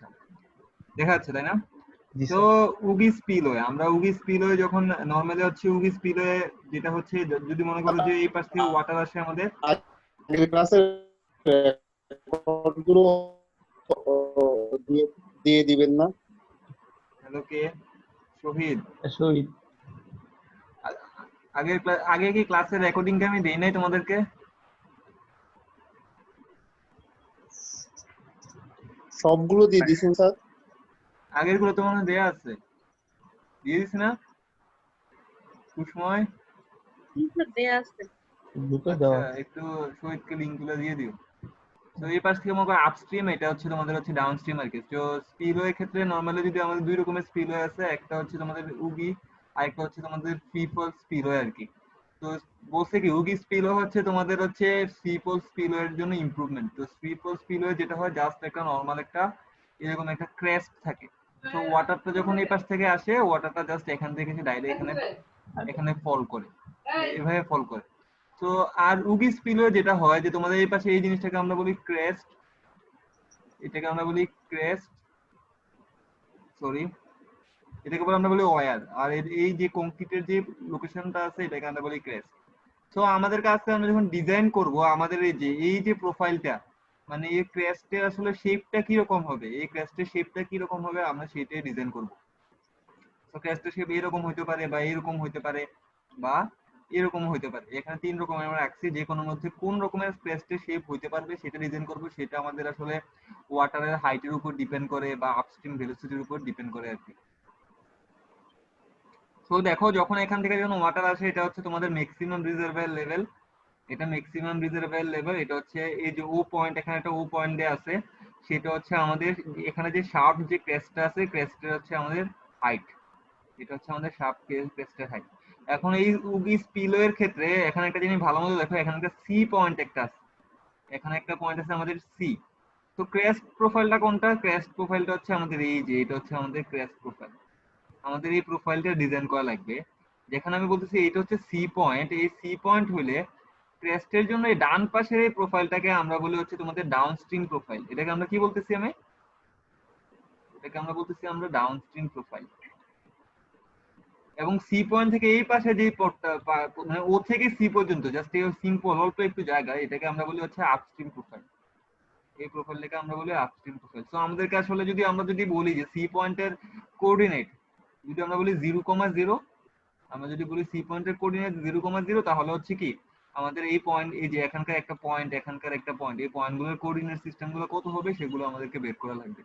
আচ্ছা, দেখা যাচ্ছে তাই না? জি তো স্যার। উগি স্পিলওয়ে, আমরা উগি স্পিলওয়ে যখন নরমালি হচ্ছে উগি স্পিলওয়ে যেটা হচ্ছে যদি মনে করো যে এই পাশ থেকে ওয়াটার আসে আমাদের। আগের ক্লাসের রেকর্ডগুলো দিয়ে দিয়ে দিবেন না? হ্যালো, কে? শহীদ। শহীদ। আ- আগে কি ক্লাসের রেকর্ডিংটা আমি দেই নাই তোমাদেরকে? সবগুলো দিয়ে দিয়েছেন স্যার। আগের গুলো তো মনে হয় দেয়া আছে, দিয়ে দিছি না কুসময়? গ্রুপে আচ্ছা, দেওয়া। একটু শহীদকে লিঙ্ক গুলো দিয়ে দিও। তো এই পাশ থেকে মনে করো আপস্ট্রিম, এটা হচ্ছে তোমাদের হচ্ছে ডাউনস্ট্রিম আর কি। তো স্পিলওয়ে ক্ষেত্রে নরমালি যদি আমাদের দুই রকমের স্পিলওয়ে আছে, একটা হচ্ছে তোমাদের উগি আর একটা হচ্ছে তোমাদের ফ্রি ফল স্পিলওয়ে আর কি। তো বলছে কি উগি স্পিলওয়ে হচ্ছে তোমাদের হচ্ছে ফ্রি ফল স্পিলওয়ে এর জন্য ইমপ্রুভমেন্ট। তো ফ্রি ফল স্পিলওয়ে যেটা হয় জাস্ট একটা নরমাল একটা এরকম একটা ক্রেস্ট থাকে। তো ওয়াটারটা যখন এই পাশ থেকে আসে, ওয়াটারটা জাস্ট এখান থেকে এসে ডাইরেক্ট এখানে এখানে ফল করে, এভাবে ফল করে। তো আর উগি স্পিলওয়ে যেটা হয় যে তোমাদের এই পাশে এই জিনিসটাকে আমরা বলি ক্রেস্ট, এটাকে আমরা বলি ক্রেস্ট, সরি, এটাকে বলে আমরা বলি ওয়ার। আর এই যে কংক্রিটের যে লোকেশনটা আছে এটাকে আমরা বলি ক্রেস্ট। তো আমাদের কাছে আমরা যখন ডিজাইন করব আমাদের এই যে প্রোফাইলটা, মানে এই ক্রেস্টের আসলে শেপটা কি রকম হবে, এই ক্রেস্টের শেপটা কি রকম হবে আমরা সেটাই ডিজাইন করব। তো ক্রেস্টের শেপ এরকম হইতে পারে বা এরকম হইতে পারে বা এরকম হইতে পারে। এখানে তিন রকমের আমরা রাখছি, যে কোনো মধ্যে কোন রকমের ক্রেস্টের শেপ হইতে পারবে সেটা ডিজাইন করব। সেটা আমাদের আসলে ওয়াটারের হাইটের উপর ডিপেন্ড করে বা আপস্ট্রিম ভেলোসিটির উপর ডিপেন্ড করে আর কি। তো দেখো যখন এখান থেকে যখন ওয়াটার আসে, এটা হচ্ছে তোমাদের ম্যাক্সিমাম রিজার্ভার লেভেল, এটা ম্যাক্সিমাম রিজার্ভার লেভেল। এটা হচ্ছে এই যে ও পয়েন্ট, এখানে একটা ও পয়েন্ট দেয়া আছে, সেটা হচ্ছে আমাদের এখানে যে শার্প যে ক্রেস্টটা আছে ক্রেস্টের হচ্ছে আমাদের হাইট, এটা হচ্ছে আমাদের শার্প ক্রেস্টের হাইট। এখন এই উগি স্পিলওয়ে এর ক্ষেত্রে এখানে একটা জিনিস ভালো মতো দেখো, এখানে একটা সি পয়েন্ট একটা আছে, এখানে একটা পয়েন্ট আছে আমাদের সি। তো ক্রেস্ট প্রোফাইলটা কোনটা? ক্রেস্ট প্রোফাইলটা হচ্ছে আমাদের এই যে এটা হচ্ছে আমাদের ক্রেস্ট প্রোফাইল। আমাদের এই প্রোফাইলটা ডিজাইন করা লাগবে। যেখানে আমি বলতেছি এটা হচ্ছে সি পয়েন্ট, এই সি পয়েন্ট হইলে ক্রেস্টের জন্য এই ডান পাশের এই প্রোফাইলটাকে আমরা বলি হচ্ছে তোমাদের ডাউনস্ট্রিম প্রোফাইল। এটাকে আমরা কি বলতেছি এটাকে আমরা বলতেছি আমরা ডাউনস্ট্রিম প্রোফাইল। এবং সি পয়েন্ট থেকে এই পাশে যে পথটা মানে ও থেকে সি পর্যন্ত জাস্ট এই সিম্পল অল্প একটু জায়গা, এটাকে আমরা বলি হচ্ছে আপস্ট্রিম প্রোফাইল। এই প্রোফাইলটাকে আমরা বলি আপস্ট্রিম প্রোফাইল। তো আমাদেরকে আসলে যদি আমরা যদি বলি যে সি পয়েন্টের কোঅর্ডিনেট যদি আমরা বলি 0,0, আমরা যদি বলি সি পয়েন্টের কোঅর্ডিনেট 0,0, তাহলে হচ্ছে কি আমাদের এই পয়েন্ট, এই যে এখানকার একটা পয়েন্ট, এখানকার একটা পয়েন্ট, এই পয়েন্টগুলোর কোঅর্ডিনেট সিস্টেমগুলো কত হবে সেগুলো আমাদেরকে বের করা লাগবে।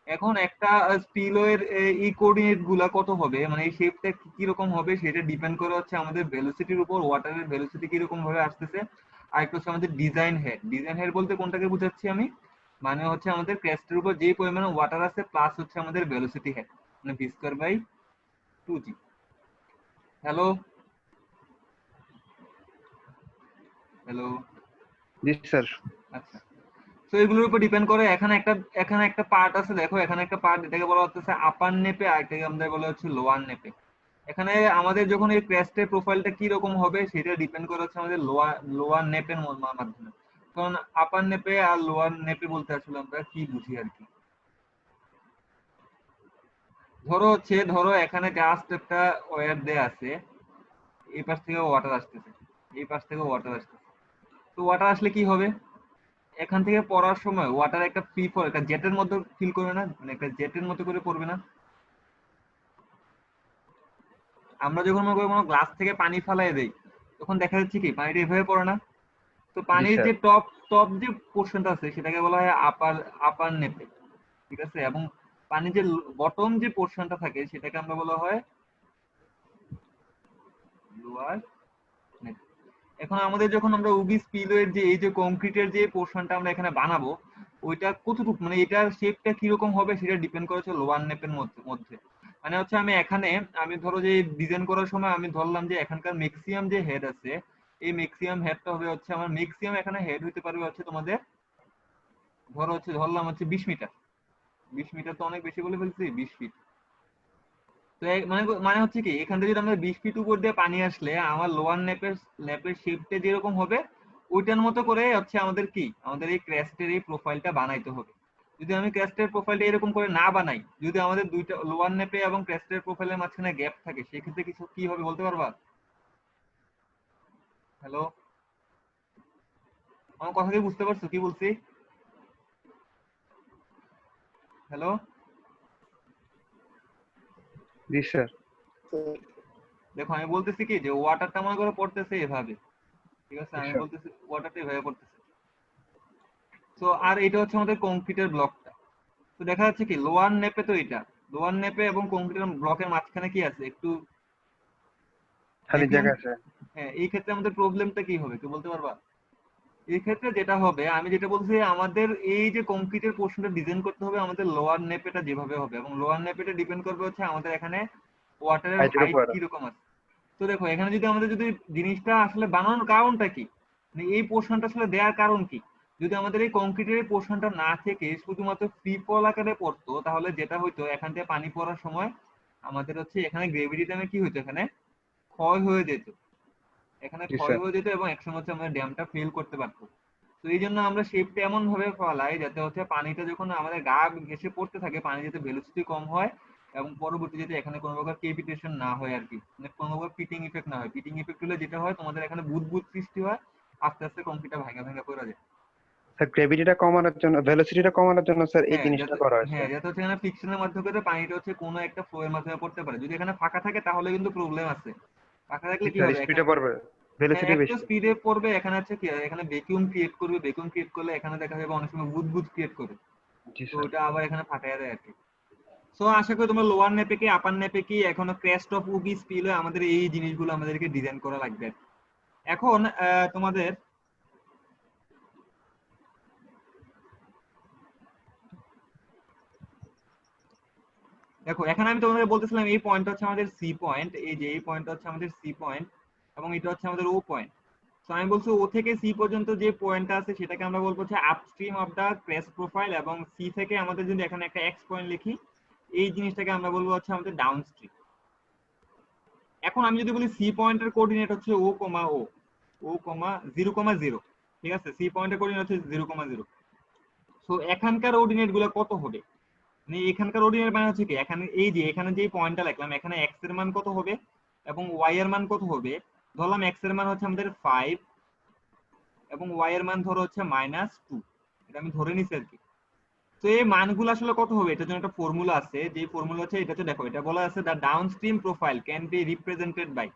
এখন একটা স্পিলওয়ের এই কোঅর্ডিনেট গুলা কত হবে, মানে এই শেপটা কি রকম হবে সেটা ডিপেন্ড করে হচ্ছে আমাদের ভেলোসিটির উপর, ওয়াটারের ভেলোসিটি কি রকম ভাবে আসতেছে। আর একটা হচ্ছে আমাদের ডিজাইন হেড। ডিজাইন হেড বলতে কোনটাকে বুঝাচ্ছি আমি, মানে হচ্ছে আমাদের ক্রেস্টের উপর যে পরিমাণে ওয়াটার আছে প্লাস হচ্ছে আমাদের ভেলোসিটি হেড, মানে V square by 2g। Hello, hello. জি স্যার। আচ্ছা, তো এগুলোর উপর ডিপেন্ড করে। এখানে একটা পার্ট আছে, দেখো এখানে একটা পার্ট, এটাকে বলা হচ্ছে আপার নেপে আর এটাকে আমাদের বলা হচ্ছে লোয়ার নেপে। এখানে আমাদের যখন এই ক্রেস্টের প্রোফাইলটা কি রকম হবে সেটা ডিপেন্ড করে হচ্ছে আমাদের লোয়ার লোয়ার নেপের মাধ্যমে। কারণ আপার নেপে আর লোয়ার নেপে বলতে আসলে আমরা কি বুঝি আর কি। ধরো এখানে জাস্ট একটা ওয়্যার দেয়া আছে, এই পাশ থেকে ওয়াটার আসতেছে, এই পাশ থেকে ওয়াটার আসতেছে। তো ওয়াটার আসলে কি হবে, এখান থেকে পড়ার সময় ওয়াটার একটা ফ্রি ফল, একটা জেটের মধ্যে ফিল করবে না, মানে একটা জেটের মতো করে পড়বে না। আমরা যখন মনে করি কোনো গ্লাস থেকে পানি ফালাই দেই, তখন দেখা যাচ্ছে কি পানিটা এভাবে পড়ে না। তো জি পানির স্যার। যে টপ টপ যে পোর্শনটা আছে সেটাকে বলা হয় আপার আপার নেপে, ঠিক আছে। এবং পানির যে বটম যে পোর্শনটা থাকে সেটাকে আমরা বলা হয় লোয়ার নেপে। এখন আমাদের যখন আমরা উবি স্পিলওয়ের যে এই যে কংক্রিটের যে পোর্শনটা আমরা এখানে বানাবো, ওইটা কতটুকু মানে এটার শেপটা কিরকম হবে সেটা ডিপেন্ড করেছে লোয়ার নেপের মধ্যে। মানে হচ্ছে আমি ধরো যে ডিজাইন করার সময় আমি ধরলাম যে এখানকার ম্যাক্সিমাম যে হেড আছে, এই ম্যাক্সিমাম হেডটা হবে হচ্ছে আমার ম্যাক্সিমাম এখানে হেড হতে পারবে হচ্ছে তোমাদের, ধরলাম হচ্ছে 20 মিটার। 20 মিটার তো অনেক বেশি বলে ফেলছি, 20 ফিট। তো মানে হচ্ছে কি এখান থেকে যদি আমরা 20 ফিট উপর দিয়ে পানি আসলে আমার লোয়ার ন্যাপের শেপটা যেরকম হবে ওইটার মতো করে হচ্ছে আমাদের কি আমাদের এই ক্রেস্টের এই প্রোফাইলটা বানাইতে হবে। যদি আমি ক্রেস্টের প্রোফাইলটা এরকম করে না বানাই, যদি আমাদের দুইটা লোয়ার নেপে এবং ক্রেস্টের প্রোফাইলের মাঝখানে গ্যাপ থাকে, সেক্ষেত্রে কিছু কি হবে বলতে পারবা? হ্যালো, আমার কথা কি বুঝতে পারছো কি বলছি? হ্যালো, জি স্যার। দেখো আমি বলতেছি কি যে ওয়াটারটা মনে করো পড়তেছে এভাবে, ঠিক আছে, আমি আচ্ছা। বলতেছি ওয়াটারটা এভাবে পড়তেছে। তো আর এটা হচ্ছে আমাদের কংক্রিটের ব্লকটা। তো দেখা যাচ্ছে কি লোয়ার নেপে, তো এটা লোয়ার নেপে এবং কংক্রিটের ব্লকের মাঝখানে কি আছে, একটু খালি ভ্যাকুয়াম। জায়গা আছে। হ্যাঁ, এই ক্ষেত্রে আমাদের প্রবলেমটা কি হবে একটু বলতে পারবা? এই ক্ষেত্রে যেটা হবে, আমি যেটা বলছি, আমাদের এই যে কংক্রিটের পোর্শনটা ডিজাইন করতে হবে আমাদের লোয়ার নেপেটা যেভাবে হবে, এবং লোয়ার নেপেটা ডিপেন্ড করবে হচ্ছে আমাদের এখানে ওয়াটারের হাইটের হাইট উপর। কিরকম আছে। তো দেখো এখানে যদি আমাদের যদি জিনিসটা আসলে বানানোর কারণটা কি, মানে এই পোর্শনটা আসলে দেওয়ার কারণ কি, যদি আমাদের এই কংক্রিটের এই পোর্শনটা না থেকে শুধুমাত্র ফ্রি ফল আকারে পড়তো, তাহলে যেটা হইতো এখান থেকে পানি পড়ার সময় আমাদের হচ্ছে এখানে গ্রেভিটি টাইমে কি হইতো, এখানে ক্ষয় হয়ে যেত, এখানে জি ক্ষয় স্যার। হয়ে যেত এবং একসময় হচ্ছে আমাদের ড্যামটা ফেল করতে পারতো। তো এই জন্য আমরা শেপটা এমন ভাবে ফলাই যাতে হচ্ছে পানিটা যখন আমাদের গা ঘেসে পড়তে থাকে, পানি যাতে ভেলোসিটি কম হয় এবং পরবর্তী যাতে এখানে কোনো প্রকার কেভিটেশন না হয় আর কি, মানে কোনো প্রকার পিটিং ইফেক্ট না হয়। পিটিং ইফেক্ট হলে যেটা হয় তোমাদের এখানে বুদবুদ সৃষ্টি হয়, আস্তে আস্তে কংক্রিটটা ভাঙা ভাঙা পড়ে যায়। স্যার গ্র্যাভিটিটা কমানোর জন্য, ভেলোসিটিটা কমানোর জন্য স্যার এই হ্যাঁ জিনিসটা যাতে, করা হয়েছে। হ্যাঁ যাতে হচ্ছে এখানে ফ্রিকশনের মাধ্যমে করে পানিটা হচ্ছে কোনো একটা ফ্লো এর মাধ্যমে পড়তে পারে। যদি এখানে ফাঁকা থাকে তাহলে কিন্তু প্রবলেম আছে। ফাঁকা থাকলে জি কি স্যার, হবে, স্পিডে এখানে পড়বে, হ্যাঁ ভেলোসিটি একটু বেশি। স্পিডে পড়বে, এখানে হচ্ছে কি এখানে ভ্যাকুয়াম ক্রিয়েট করবে, ভ্যাকুয়াম ক্রিয়েট করলে এখানে দেখা যাবে অনেক সময় বুদবুদ ক্রিয়েট করে। জি তো স্যার। ওটা আবার এখানে ফাটায় দেয় আর কি। সো আশা করি তোমরা লোয়ার নেপে কি আপার নেপে কি এখনো ক্রেস্ট অফ উবি স্পিল আমাদের এই জিনিসগুলো আমাদেরকে ডিজাইন করা লাগবে আর কি। এখন তোমাদের দেখো এখানে আমি তোমাদের বলতেছিলাম এই পয়েন্ট হচ্ছে আমাদের সি পয়েন্ট, এই যে এই পয়েন্ট হচ্ছে আমাদের সি পয়েন্ট এবং এটা হচ্ছে আমাদের ও পয়েন্ট। তো আমি বলছি ও থেকে সি পর্যন্ত যে পয়েন্টটা আছে সেটাকে আমরা বলবো হচ্ছে upstream of the crest profile, এবং সি থেকে আমাদের যদি এখানে একটা এক্স পয়েন্ট লিখি, এই জিনিসটাকে আমরা বলবো হচ্ছে আমাদের ডাউনস্ট্রিম। এখন আমি যদি বলি সি পয়েন্টের কোঅর্ডিনেট হচ্ছে ও কমা ও, ও কমা 0,0, ঠিক আছে, সি পয়েন্টের কোঅর্ডিনেট হচ্ছে 0,0। সো এখানকার অর্ডিনেট গুলো কত হবে, মানে এখানকার অর্ডিনেট মানে হচ্ছে কি, এখানে এই যে এখানে যে পয়েন্টটা লিখলাম এখানে এক্স এর মান কত হবে এবং ওয়াই এর মান কত হবে। ধরলাম এক্স এর মান হচ্ছে আমাদের 5 এবং ওয়াই এর মান ধরো হচ্ছে -2, এটা আমি ধরে নিছি আর কি। তো এই মানগুলো আসলে কত হবে, এটার জন্য একটা ফর্মুলা আছে, যে ফর্মুলা হচ্ছে এটা হচ্ছে, দেখো এটা বলা আছে the downstream profile can be represented by.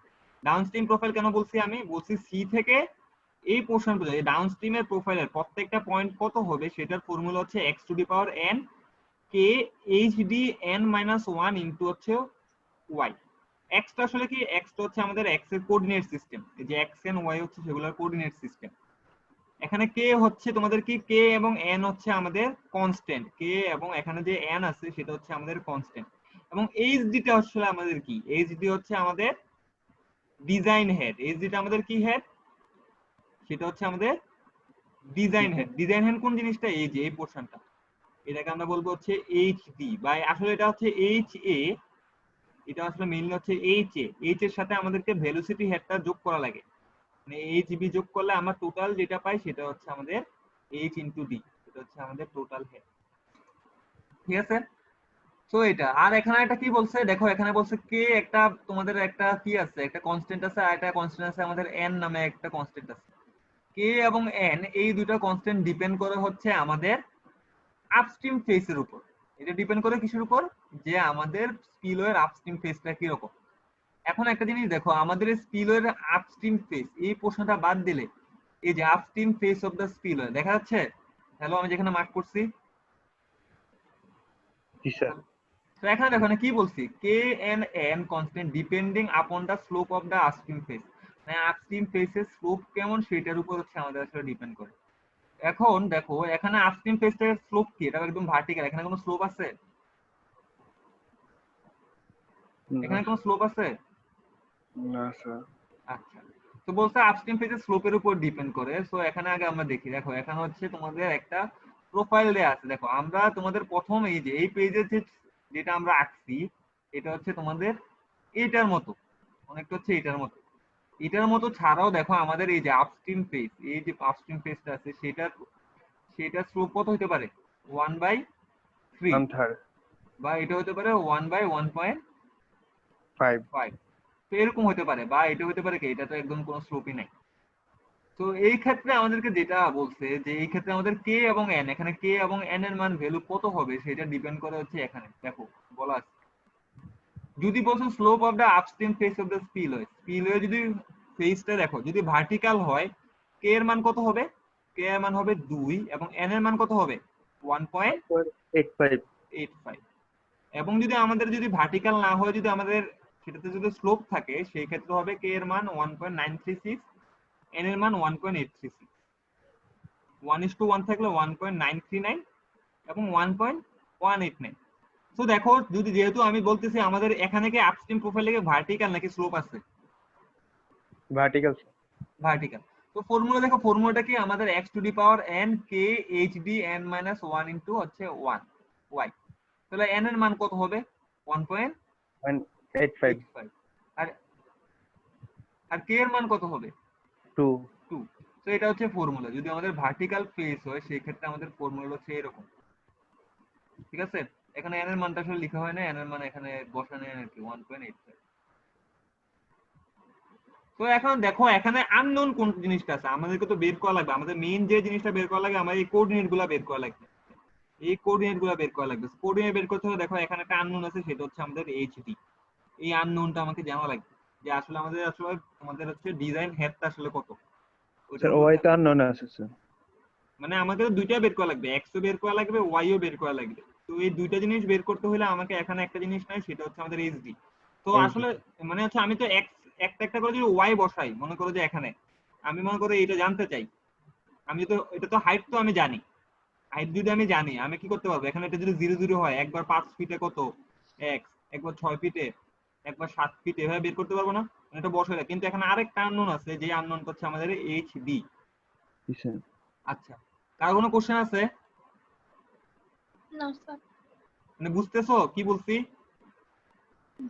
Downstream profile কেন বলছি, আমি বলছি সি থেকে এই পোর্শন পর্যন্ত এই ডাউনস্ট্রিমের প্রোফাইলের প্রত্যেকটা পয়েন্ট কত হবে সেটার ফর্মুলা হচ্ছে x to the power n K H D n minus 1 into হচ্ছে y। x টা আসলে কি, x টা হচ্ছে আমাদের x এর কোঅর্ডিনেট সিস্টেম, এই যে x এন্ড y হচ্ছে সেগুলোর কোঅর্ডিনেট সিস্টেম। এখানে কে হচ্ছে তোমাদের কি, কে এবং এন হচ্ছে আমাদের কনস্ট্যান্ট, কে এবং এখানে যে এন আছে সেটা হচ্ছে আমাদের কনস্ট্যান্ট। এবং এইচডিটা হচ্ছে আমাদের কি, এইচডি হচ্ছে আমাদের ডিজাইন হেড, এইচডিটা আমাদের কি হেড, সেটা হচ্ছে আমাদের ডিজাইন হেড। ডিজাইন হেড কোন জিনিসটা, এই যে এই পোর্শনটা, এটাকে আমরা বলবো হচ্ছে এইচডি, বা আসলে এটা হচ্ছে এইচ এ, এটা আসলে মেইনলি হচ্ছে এইচ এ। এইচ এর সাথে আমাদেরকে ভেলোসিটি হেডটা যোগ করা লাগে, মানে এইচ বি যোগ করলে আমরা টোটাল যেটা পাই সেটা হচ্ছে আমাদের এইচ ইন্টু ডি, এটা হচ্ছে আমাদের টোটাল হেড, ঠিক আছে। তো এটা আর এখানে একটা কি বলছে, দেখো এখানে বলছে কে একটা তোমাদের একটা কি আছে, একটা কনস্ট্যান্ট আছে, আর একটা কনস্ট্যান্ট আছে আমাদের এন নামে একটা কনস্ট্যান্ট আছে। কে এবং এন এই দুটো কনস্ট্যান্ট ডিপেন্ড করে হচ্ছে আমাদের আপস্ট্রিম ফেসের উপর। এটা ডিপেন্ড করে কিসের উপর, যে আমাদের স্পিলওয়ের আপস্ট্রিম ফেসটা কিরকম। এখন একটা জিনিস দেখো, আমাদের স্পিলওয়ের আপস্ট্রিম ফেস এই প্রশ্নটা বাদ দিলে, এই যে upstream face of the spillway দেখা যাচ্ছে, হ্যালো আমি যেখানে মার্ক করছি, জি স্যার। তো এখানে দেখো না কি বলছি, K N N constant depending upon the slope of the upstream face, মানে আপস্ট্রিম ফেসের স্লোপ কেমন সেটার উপর হচ্ছে আমাদের আসলে ডিপেন্ড করে। এখন দেখো এখানে আপস্ট্রিম ফেসের স্লোপ কি, এটা একদম ভার্টিক্যাল, এখানে কোনো স্লোপ আছে, না এখানে কোনো স্লোপ আছে? না স্যার। আচ্ছা, তো বলছে আপস্ট্রিম ফেজের স্লোপের উপর ডিপেন্ড করে। সো এখানে আগে আমরা দেখি, দেখো এখানে হচ্ছে তোমাদের একটা প্রোফাইল দেয়া আছে। দেখো আমরা তোমাদের প্রথম এই যে এই পেজের যে যেটা আমরা আঁকছি, এটা হচ্ছে তোমাদের এইটার মতো, অনেকটা হচ্ছে এটার মতো। এটার মতো ছাড়াও দেখো আমাদের এই যে আপস্ট্রিম ফেজ, এই যে আপস্ট্রিম ফেজটা আছে সেটার স্লোপ কত হতে পারে, 1/, 3 1/3 বা এটা হতে পারে 1/1.5 5 তো এরকম হতে পারে, বা এটা হতে পারে কি, এটা তো একদম কোনো স্লোপই নাই। তো এই ক্ষেত্রে আমাদেরকে যেটা বলছে যে এই ক্ষেত্রে আমাদের কে এবং এন, এখানে কে এবং এন এর মান ভ্যালু কত হবে সেটা ডিপেন্ড করে হচ্ছে এখানে দেখো বলা আছে। যদি বলছো slope of the upstream face of the spillway যদি ফেসটা দেখো যদি ভার্টিক্যাল হয়, কে এর মান কত হবে? কে এর মান হবে 2 এবং এন এর মান কত হবে? 1.85। 1.85 এবং যদি আমাদের যদি ভার্টিক্যাল না হয়, যদি আমাদের সেটাতে যদি স্লোপ থাকে, সেই ক্ষেত্রে হবে কে এর মান 1.936, এন এর মান 1.836। 1:1 থাকলে 1.939 এবং 1.189। তো দেখো যদি যেহেতু আমি বলতেছি আমাদের এখানে কি আপস্ট্রিম প্রোফাইলে কি ভার্টিক্যাল নাকি স্লোপ আছে? Vertical vertical. তো ফর্মুলা দেখো, ফর্মুলাটা কি আমাদের x to the power n k h d n minus 1 into হচ্ছে 1 y। তাহলে n এর মান কত হবে? 1.85। 1.85 আর আর k এর মান কত হবে? 2 2। তো এটা হচ্ছে ফর্মুলা। যদি আমাদের ভার্টিক্যাল ফেস হয় সেই ক্ষেত্রে আমাদের ফর্মুলা হচ্ছে এরকম। ঠিক আছে? এখানে n এর মানটা আসলে লেখা হয় না, n এর মান এখানে বসানো আর কি 1.85। তো এখন দেখো এখানে আননোন কোন জিনিসটা আছে আমাদেরকে তো বের করা লাগবে। আমাদের মেইন যে জিনিসটা বের করা লাগবে, আমাদের এই কোঅর্ডিনেট গুলা বের করা লাগবে। এই কোঅর্ডিনেট গুলা বের করা লাগবে। কোঅর্ডিনেট বের করতে হলে দেখো এখানে একটা আননোন আছে, সেটা হচ্ছে আমাদের এইচডি। এই আননোনটা আমাকে জানা লাগবে যে আসলে আমাদের হচ্ছে ডিজাইন হেডটা আসলে কত, ওইটার স্যার উপর ওয়াই তো আননোন আছে স্যার। মানে আমাদের দুইটা বের করা লাগবে, এক্স ও বের করা লাগবে, ওয়াই ও বের করা লাগবে। তো এই দুইটা জিনিস বের করতে হলে আমাকে এখানে একটা জিনিস নাই, সেটা হচ্ছে আমাদের এইচডি। তো এইচডি আসলে মানে হচ্ছে আমি তো এক্স একটা একটা করে যদি ওয়াই বসাই, মনে করো যে এখানে আমি মনে করো এটা জানতে চাই, আমি তো এটা তো হাইট তো আমি জানি। হাইট যদি আমি জানি, আমি কি করতে পারবো? এখানে এটা যদি 0 0 হয়, একবার 5 ফিটে কত এক্স, একবার 6 ফিটে, একবার 7 ফিটে, এভাবে বের করতে পারবো না? এটা বসাই দেয়। কিন্তু এখানে আরেকটা আননোন আছে, যে আননোনটা হচ্ছে আমাদের এইচডি। স্যার। আচ্ছা, কার কোনো কোশ্চেন আছে? না স্যার। মানে বুঝতেছো কি বলছি?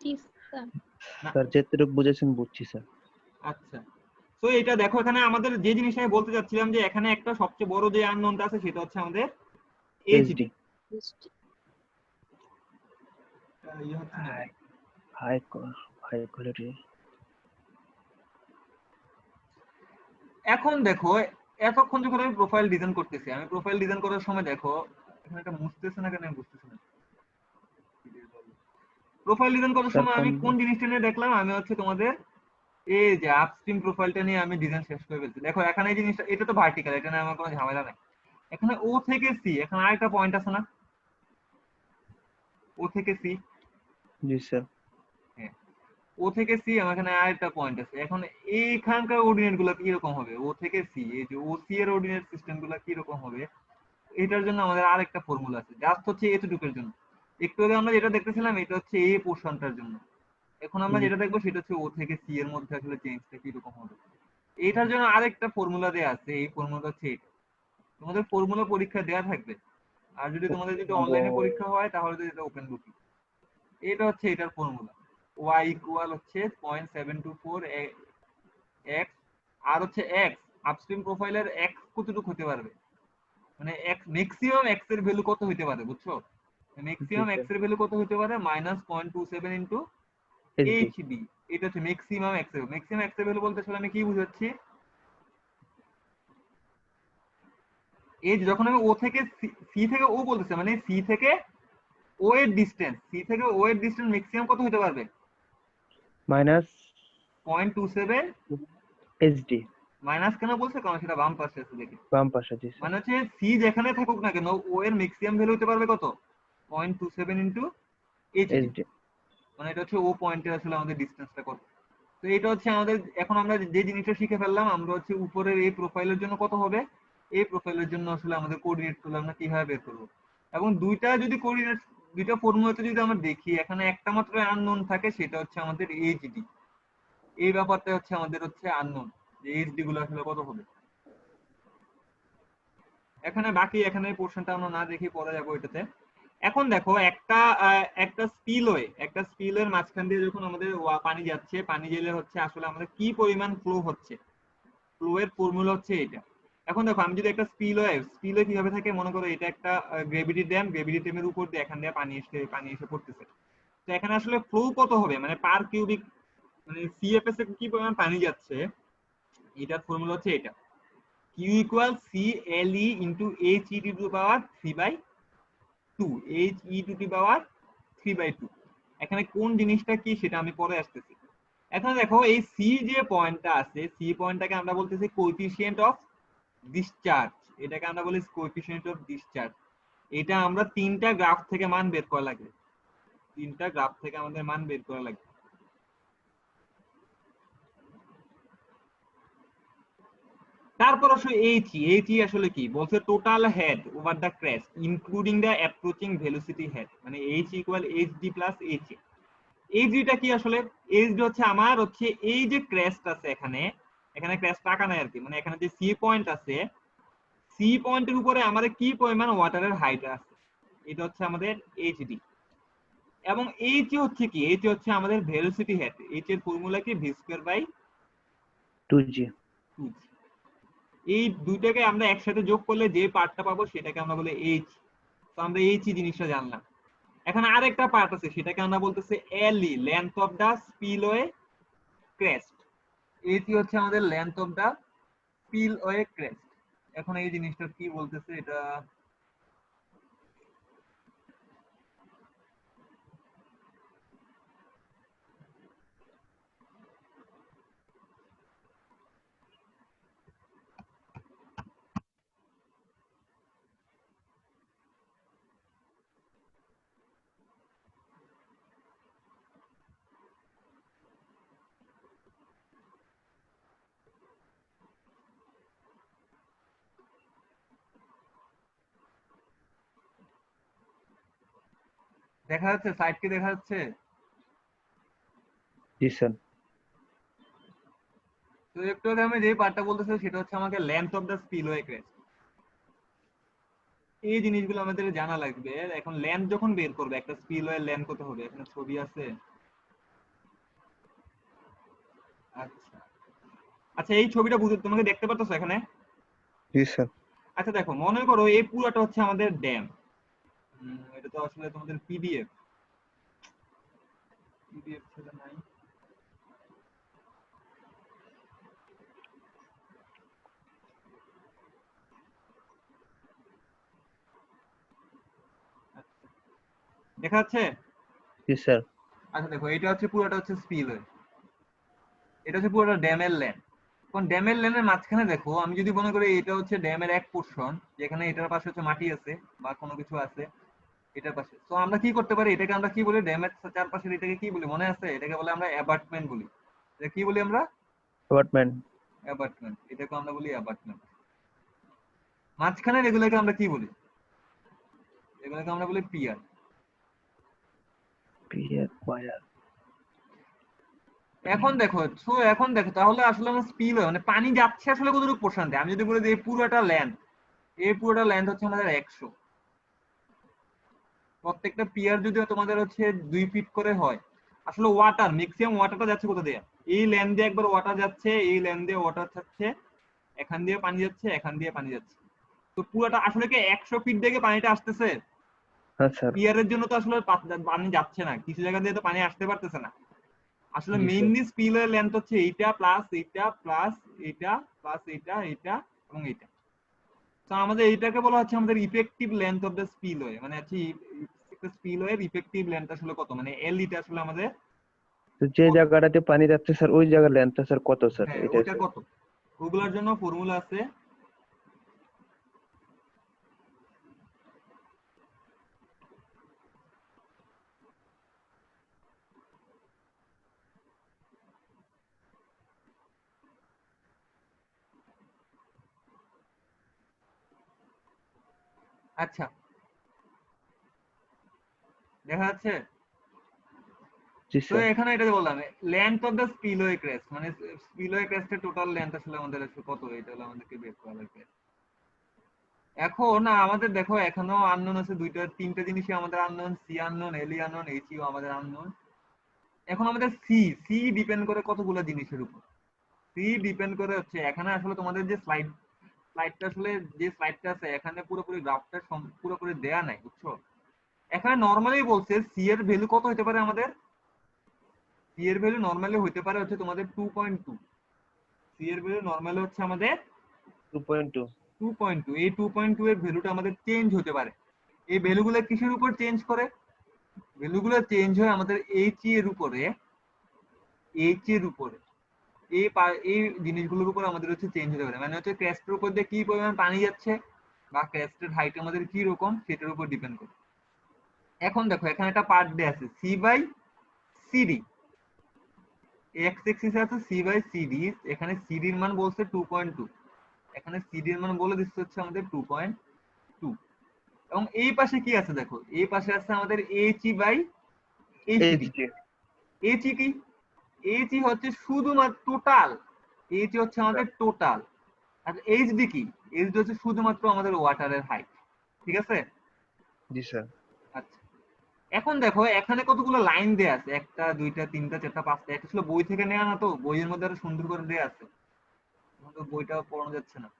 জি স্যার। না। স্যার যেটুকু বুঝেছেন বুঝছি স্যার। আচ্ছা, তো এটা দেখো এখানে আমাদের যে জিনিসটা আমি বলতে চাচ্ছিলাম, যে এখানে একটা সবচেয়ে বড় যে আননোনটা আছে সেটা হচ্ছে আমাদের এইচডি। এইচডি ইয়ে হচ্ছে না কেন? High high quality. এখন দেখো এতক্ষণ যখন আমি প্রোফাইল ডিজাইন করতেছি, আমি প্রোফাইল ডিজাইন করার সময় দেখো এখানে একটা মুছতেছে না কেন, আমি বুঝতেছি না। প্রোফাইল ডিজাইন করার স্যার সময় কোন আমি কোন জিনিসটা নিয়ে দেখলাম, আমি হচ্ছে তোমাদের এই যে আপস্ট্রিম প্রোফাইলটা নিয়ে আমি ডিজাইন শেষ করে ফেলছি। দেখো এখানে এই জিনিসটা, এটা তো ভার্টিক্যাল, এটা নিয়ে আমার কোনো ঝামেলা নাই। এখানে ও থেকে সি, এখানে আরেকটা পয়েন্ট আছে না, ও থেকে সি। জি স্যার। হ্যাঁ, ও থেকে সি আমার এখানে আরেকটা পয়েন্ট আছে। এখন এইখানকার অর্ডিনেট গুলো কিরকম হবে? ও থেকে সি, এই যে ও সি এর অর্ডিনেট সিস্টেম গুলো কিরকম হবে, এটার জন্য আমাদের আরেকটা ফর্মুলা আছে, জাস্ট হচ্ছে এতটুকুর জন্য। একটু আগে আমরা যেটা দেখতেছিলাম এটা হচ্ছে এই পোর্শনটার জন্য। এখন আমরা জি যেটা দেখবো সেটা হচ্ছে ও থেকে সি এর মধ্যে আসলে চেঞ্জটা কিরকম হবে। এটার জন্য আরেকটা ফর্মুলা দেয়া আছে, এই ফর্মুলাটা হচ্ছে এটা। তোমাদের ফর্মুলা পরীক্ষা দেয়া থাকবে, আর যদি তোমাদের যদি অনলাইনে পরীক্ষা হয় তাহলে তো এটা ওপেন বুকিং। এটা হচ্ছে এটার ফর্মুলা, y ইকুয়াল হচ্ছে 0.724 x, আর হচ্ছে x আপস্ট্রিম প্রোফাইলের x কতটুকু হতে পারবে, মানে x ম্যাক্সিমাম x এর ভ্যালু কত হতে পারে, বুঝছো? জি ম্যাক্সিমাম x স্যার। এর ভ্যালু কত হতে পারে? -0.27 ইনটু এইচডি এইচডি। এটা হচ্ছে ম্যাক্সিমাম x এর। ম্যাক্সিমাম x এর ভ্যালু বলতে আসলে আমি কি বুঝাচ্ছি, এই যে যখন আমি ও থেকে সি থেকে ও বলতেছে, মানে সি থেকে ও এর ডিসটেন্স, সি থেকে ও এর ডিসটেন্স ম্যাক্সিমাম কত হতে পারবে? মাইনাস 0.27। এইচডি মাইনাস কেন বলছে? কারণ সেটা বাম পাশে আছে, দেখি। বাম পাশে। জি স্যার। মানে হচ্ছে সি যেখানে থাকুক না কেন, ও এর ম্যাক্সিমাম ভ্যালু হতে পারবে কত? 0.27 ইনটু এইচডি। এইচডি মানে এটা হচ্ছে ও পয়েন্টের আসলে আমাদের ডিসটেন্সটা কত। তো এটা হচ্ছে আমাদের, এখন আমরা যে জিনিসটা শিখে ফেললাম, আমরা হচ্ছে উপরের এই প্রোফাইলের জন্য কত হবে, এই প্রোফাইলের জন্য আসলে আমাদের কোঅর্ডিনেট গুলো আমরা কিভাবে বের করবো। এবং দুইটা যদি কোঅর্ডিনেট, দুইটা ফর্মুলাতে যদি আমরা দেখি, এখানে একটা মাত্র আননোন থাকে, সেটা হচ্ছে আমাদের এইচডি। এই ব্যাপারটা হচ্ছে আমাদের হচ্ছে আননোন, যে এইচডি গুলো আসলে কত হবে। এখানে বাকি এখানে পোর্শনটা আমরা না দেখি, পরে যাবো এটাতে। এখন দেখো একটা স্পিলওয়ের মাঝখান দিয়ে যখন আমাদের পানি যাচ্ছে, পানি গেলে হচ্ছে আসলে আমাদের কি পরিমাণ ফ্লো হচ্ছে, ফ্লো এর ফর্মুলা হচ্ছে এটা। এখন দেখো আমি যদি একটা স্পিলওয়ে কিভাবে থাকে, মনে করো এটা একটা গ্রেভিটি ড্যামের উপর দিয়ে এখান দিয়ে পানি এসে পড়তেছে। তো এখানে আসলে ফ্লো কত হবে, মানে পার কিউবিক মানে সিএফএস এ কি পরিমাণ পানি যাচ্ছে, এটার ফর্মুলা হচ্ছে এটা, Q equal C L E into H E to the power 3/2, H E to the power 3/2। এখানে কোন জিনিসটা কি সেটা আমি পরে আসতেছি। এখন দেখো এই সি যে পয়েন্টটা আছে, সি পয়েন্টটাকে আমরা বলতেছি কোএফিসিয়েন্ট অফ ডিসচার্জ, এটাকে আমরা বলি কোএফিসিয়েন্ট অফ ডিসচার্জ। এটা আমরা তিনটা গ্রাফ থেকে মান বের করা লাগবে, তিনটা গ্রাফ থেকে আমাদের মান বের করা লাগবে। তারপর আসলে এইচ আসলে কি বলছে, total head over the crest including the approaching velocity head, মানে H equal H D plus H A. H ডিটা কি আসলে, এইচ ডি হচ্ছে আমার হচ্ছে এই যে ক্রেস্ট আছে এখানে, এখানে ক্রেস্ট টাকা নাই আর কি, মানে এখানে যে সি পয়েন্ট আছে, সি পয়েন্টের উপরে আমাদের কি পরিমাণ ওয়াটারের হাইট আছে, এটা হচ্ছে আমাদের এইচ ডি। এবং এইচ হচ্ছে কি, এইচ হচ্ছে আমাদের ভেলোসিটি হেড, এইচ এর ফর্মুলা কি V square by 2g। 2g। এই দুইটাকে আমরা একসাথে যোগ করলে যে পার্টটা পাবো সেটাকে আমরা বলি এইচ। তো আমরা এইচ জিনিসটা জানলাম। এখন আরেকটা পার্ট আছে, সেটাকে আমরা বলতেছি L E, length of the spillway crest. H হচ্ছে আমাদের length of the spillway crest. এখন এই জিনিসটা কি বলতেছে এটা, দেখা যাচ্ছে সাইড কি দেখা যাচ্ছে? জি স্যার। তো একটু আগে আমি যে পার্টটা বলতেছি সেটা হচ্ছে আমাকে length of the spillway crest. এই জিনিসগুলো আমাদের জানা লাগবে। এখন লেন্থ যখন বের করবে একটা স্পিলওয়ে লেন্থ কত হবে, এখানে ছবি আছে। আচ্ছা আচ্ছা, এই ছবিটা বুঝে তোমাকে দেখতে পাচ্ছ এখানে? জি স্যার। আচ্ছা দেখো, মনে করো এই পুরোটা হচ্ছে আমাদের ড্যাম। এটা তো আসলে তোমাদের পিডিএফ ছিল নাই। আচ্ছা, দেখা যাচ্ছে? জি স্যার। আচ্ছা দেখো, এটা হচ্ছে পুরোটা হচ্ছে স্পিলওয়ে, এটা হচ্ছে পুরোটা ড্যামের লেন। কোন ড্যামের লেনের মাঝখানে দেখো, আমি যদি মনে করি এটা হচ্ছে ড্যামের এক পোর্শন, যেখানে এটার পাশে হচ্ছে মাটি আছে বা কোনো কিছু আছে এটার পাশে, তো আমরা কি করতে পারি, এটাকে আমরা কি বলি, ড্যামের চারপাশে এটাকে কি বলি মনে আছে? এটাকে বলে আমরা অ্যাবাটমেন্ট বলি। এটা কি বলি আমরা? অ্যাপার্টমেন্ট। অ্যাবাটমেন্ট, এটাকে আমরা বলি অ্যাবাটমেন্ট। মাঝখানের এগুলোকে আমরা কি বলি? এগুলোকে আমরা বলি পিয়ার। Peer war. এখন দেখো তাহলে আসলে আমার স্পিলওয়ে মানে পানি যাচ্ছে আসলে কতটুকু পোর্শন দিয়ে, আমি যদি বলি যে এই পুরোটা লেন্থ হচ্ছে আমাদের 100, প্রত্যেকটা পিয়ার যদি তোমাদের হচ্ছে 2 ফিট করে হয়, আসলে ওয়াটার ম্যাক্সিমাম ওয়াটারটা যাচ্ছে কোথা দিয়ে? এই লেন দিয়ে একবার ওয়াটার যাচ্ছে, এই লেন দিয়ে ওয়াটার যাচ্ছে, এখান দিয়ে পানি যাচ্ছে, এখান দিয়ে পানি যাচ্ছে। তো পুরোটা আসলে কি 100 ফিট থেকে পানিটা আসতেছে? হ্যাঁ স্যার। পিয়ারের জন্য তো আসলে পানি যাচ্ছে না, কিছু জায়গা দিয়ে তো পানি আসতে পারতেছে না। আসলে জি স্যার। মেইনলি স্পিলওয়ে লেন্থ হচ্ছে এইটা প্লাস এইটা প্লাস এইটা প্লাস এইটা এইটা এবং এইটা। তো আমাদের এইটাকে বলা হচ্ছে আমাদের effective length of the spillway, মানে হচ্ছে একটা স্পিলওয়ের ইফেক্টিভ লেন্থ আসলে কত, মানে এল এটা আসলে আমাদের তো যে কত। জায়গাটাতে পানি যাচ্ছে স্যার ওই জায়গার লেন্থ স্যার কত স্যার, হ্যাঁ এটাই ওইটা স্যার। কত, ওগুলোর জন্য ফর্মুলা আছে। আচ্ছা দেখা যাচ্ছে? জি তো স্যার। এখানে এটা বললাম length of the spillway crest, মানে স্পিলওয়ে ক্রেস্টের টোটাল লেন্থ আসলে আমাদের কত, এটা হলো আমাদেরকে বের করা লাগবে। এখন আমাদের দেখো এখনো আননোন আছে তিনটা জিনিসই আমাদের আননোন, সি আননোন, এলি আননোন, এইচ ইউ আমাদের আননোন। এখন আমাদের সি ডিপেন্ড করে কতগুলো জিনিসের উপর। সি ডিপেন্ড করে হচ্ছে, এখানে আসলে তোমাদের যে স্লাইডটা আসলে যে স্লাইডটা আছে এখানে পুরোপুরি গ্রাফটা পুরোপুরি দেয়া নাই, বুঝছো? এখানে নরমালি বলছে সি এর ভ্যালু কত হতে পারে আমাদের, সি এর ভ্যালু নরমালি হতে পারে হচ্ছে তোমাদের 2.2। সি এর ভ্যালু নরমালি হচ্ছে আমাদের 2.2 2.2। এই 2.2 এর ভ্যালুটা আমাদের চেঞ্জ হতে পারে। এই ভ্যালুগুলো কিসের উপর চেঞ্জ করে? ভ্যালুগুলো চেঞ্জ হয় আমাদের এইচ এর উপরে, এইচ এর উপরে এই জিনিসগুলোর উপর আমাদের হচ্ছে চেঞ্জ হতে পারে, মানে হচ্ছে ক্রেস্টের উপর দিয়ে কি পরিমাণ পানি যাচ্ছে বা ক্রেস্টের হাইট আমাদের কি রকম সেটার উপর ডিপেন্ড করে। এখন দেখো এখানে একটা পার্ট দেয়া আছে সি বাই সিডি, এক্স এক্সিসে আছে সি বাই সিডি, এখানে সিডি এর মান বলছে 2.2, এখানে সিডি এর মান বলে দিচ্ছে হচ্ছে আমাদের 2.2। এবং এই পাশে কি আছে দেখো, এই পাশে আছে আমাদের এইচই বাই এইচডি। HG এইচই কি, এইচই হচ্ছে শুধুমাত্র টোটাল, এইচই হচ্ছে আমাদের টোটাল। আর এইচডি কি, এইচডি হচ্ছে শুধুমাত্র আমাদের ওয়াটারের হাইট, ঠিক আছে? জি স্যার। আচ্ছা, এখন দেখো এখানে কতগুলো লাইন দেয়া আছে, একটা দুইটা তিনটা চারটা পাঁচটা, এটা ছিল বই থেকে নেওয়া না, তো বইয়ের মধ্যে আরো সুন্দর করে দেয়া আছে, আমাদের বইটা পড়ানো যাচ্ছে না।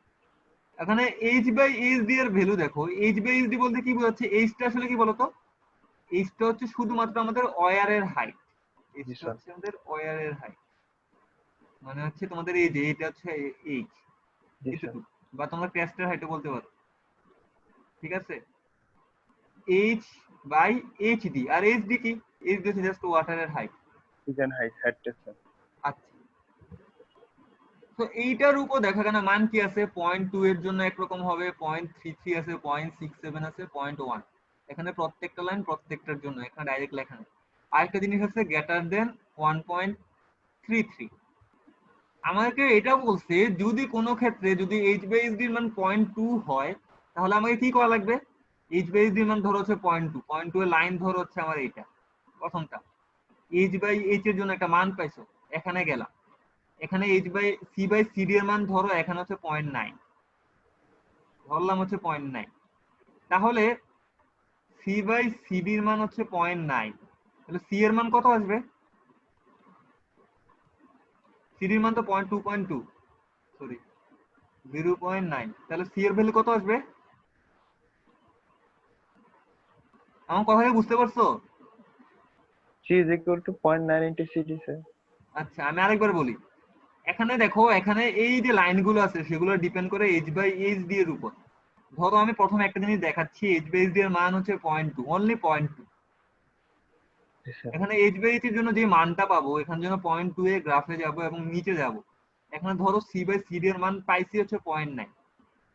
এখানে এইচ বাই এইচডি এর ভ্যালু দেখো, এইচ বাই এইচডি বলতে কি বোঝাচ্ছে, এইচটা আসলে কি বলতো, এইচটা হচ্ছে শুধুমাত্র আমাদের ওয়্যারের হাইট, জি এইচটা স্যার। হচ্ছে আমাদের ওয়্যারের হাইট, মানে হচ্ছে তোমাদের এই যে এটা হচ্ছে এইচ, জি স্যার। এতটুকু, বা তোমরা ক্রেস্টের হাইটও বলতে পারো, ঠিক আছে? এইচ বাই এইচডি, আর এইচডি কি, এইচডি হচ্ছে জাস্ট ওয়াটারের হাইট। Oxygen height sir. আচ্ছা, তো এইটার উপর দেখা গেল মান কি আছে, 0.2 এর জন্য একরকম হবে, 0.33 আছে, 0.67 আছে, 0.1, এখানে প্রত্যেকটা লাইন প্রত্যেকটার জন্য এখানে ডাইরেক্ট লেখা নেই। আরেকটা জিনিস আছে গ্রেটার দেন 1.33। আমাকে এটা বলছে যদি কোনো ক্ষেত্রে যদি এইচ বাই এইচ ডির মান 0.2 হয় তাহলে আমাকে কি করা লাগবে, এইচ বাই এইচ ডির মান ধরো হচ্ছে 0.2 এর লাইন ধরো হচ্ছে আমার এইটা প্রথমটা, এইচ বাই এইচ এর জন্য একটা মান পাইছো, এখানে গেলাম, এখানে এইচ বাই সিডি এর মান ধরো এখানে হচ্ছে 0.9, ধরলাম হচ্ছে 0.9, তাহলে সি বাই সিডি এর মান হচ্ছে 0.9, তাহলে সি এর মান কত আসবে, সিডির মান তো 0.2, সরি 0.9, তাহলে সি এর ভ্যালু কত আসবে? আমার কথা কি বুঝতে পারছো? C is equal to 0.9 into CD sir. আচ্ছা, আমি আরেকবার বলি, এখানে দেখো এখানে এই যে লাইনগুলো আছে সেগুলো ডিপেন্ড করে এইচ বাই এইচ ডি এর উপর। ধরো আমি প্রথমে একটা জিনিস দেখাচ্ছি, এইচ বাই এইচ ডি এর মান হচ্ছে 0.2, অনলি 0.2। জি স্যার। এখানে এইচ বাই এইচ এর জন্য যে মানটা পাবো এখানে জন্য 0.2 এ গ্রাফে যাব এবং নিচে যাব। এখানে ধরো সি বাই সিডি এর মান পাইছি হচ্ছে 0.9,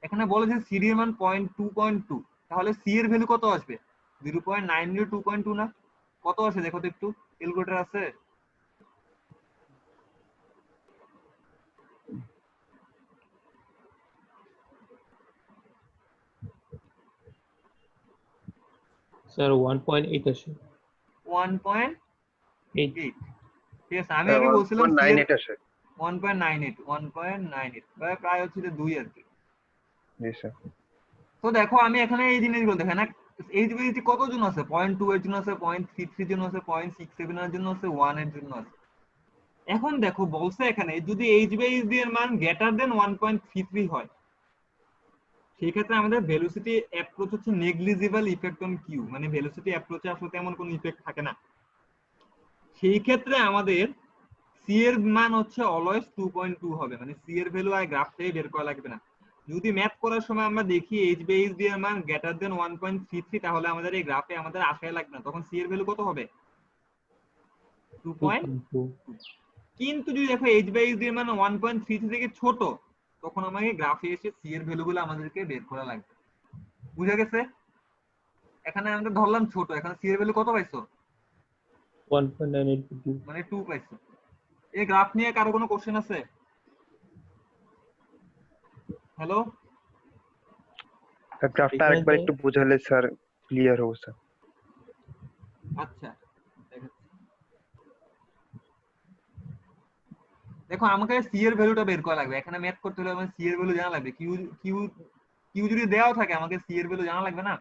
এখানে বলেছে সিডি এর মান 0.2, তাহলে সি এর ভ্যালু কত আসবে, 0.9 ইন্টু 2.2 না, কত আসে দেখো তো একটু, ক্যালকুলেটর আছে? স্যার 1.8 আসে। 1.8, 8 ঠিক আছে। আমি আগে বলছিলাম সি এর 1.98 আসে। 1.98 প্রায় হচ্ছে যে 2 আর কি। জি স্যার। তো দেখো আমি এখানে এই জিনিসগুলো দেখেন না, এইচ বাই এইচ কত জন আছে, 0.2 এর জন্য আছে, 0.33 জন্য আছে, 0.67 এর জন্য আছে, 1 এর জন্য আছে। এখন দেখো বলছে এখানে যদি এইচ বাই এইচ ডি এর মান গ্রেটার দেন 1.33 হয় সেই ক্ষেত্রে আমাদের ভেলোসিটি অ্যাপ্রোচ হচ্ছে নেগলিজিবল ইফেক্ট অন কিউ, মানে ভেলোসিটি অ্যাপ্রোচে আসলে তেমন কোনো ইফেক্ট থাকে না। সেই ক্ষেত্রে আমাদের সি এর মান হচ্ছে অলওয়েজ 2.2 হবে, মানে সি এর ভ্যালু আর গ্রাফ থেকে বের করা লাগবে না। যদি ম্যাথ করার সময় আমরা দেখি এইচ বাই এইচ ডি এর মান গ্রেটার দেন 1.33 তাহলে আমাদের এই গ্রাফে আমাদের আশায় লাগবে না, তখন সি এর ভ্যালু কত হবে, 2.2। 2.2 কিন্তু যদি দেখো এইচ বাই এইচ ডি এর মান 1.33 থেকে ছোট তখন আমাকে গ্রাফে এসে সি এর ভ্যালুগুলো আমাদেরকে বের করা লাগবে, বুঝা গেছে? এখানে আমরা ধরলাম ছোট, এখানে সি এর ভ্যালু কত পাইছো, 1.982 মানে 2 পাইছো। এই গ্রাফ নিয়ে কারো কোনো কোশ্চেন আছে? হ্যালো, স্যার গ্রাফটা এখানে আরেকবার একটু বোঝালে স্যার ক্লিয়ার হবে স্যার। আচ্ছা দেখাচ্ছি। দেখো আমাকে সি এর ভ্যালুটা বের করা লাগবে, এখানে ম্যাথ করতে হলে আমাকে সি এর ভ্যালু জানা লাগবে, কিউ কিউ কিউ যদি দেওয়াও থাকে আমাকে সি এর ভ্যালু জানা লাগবে না।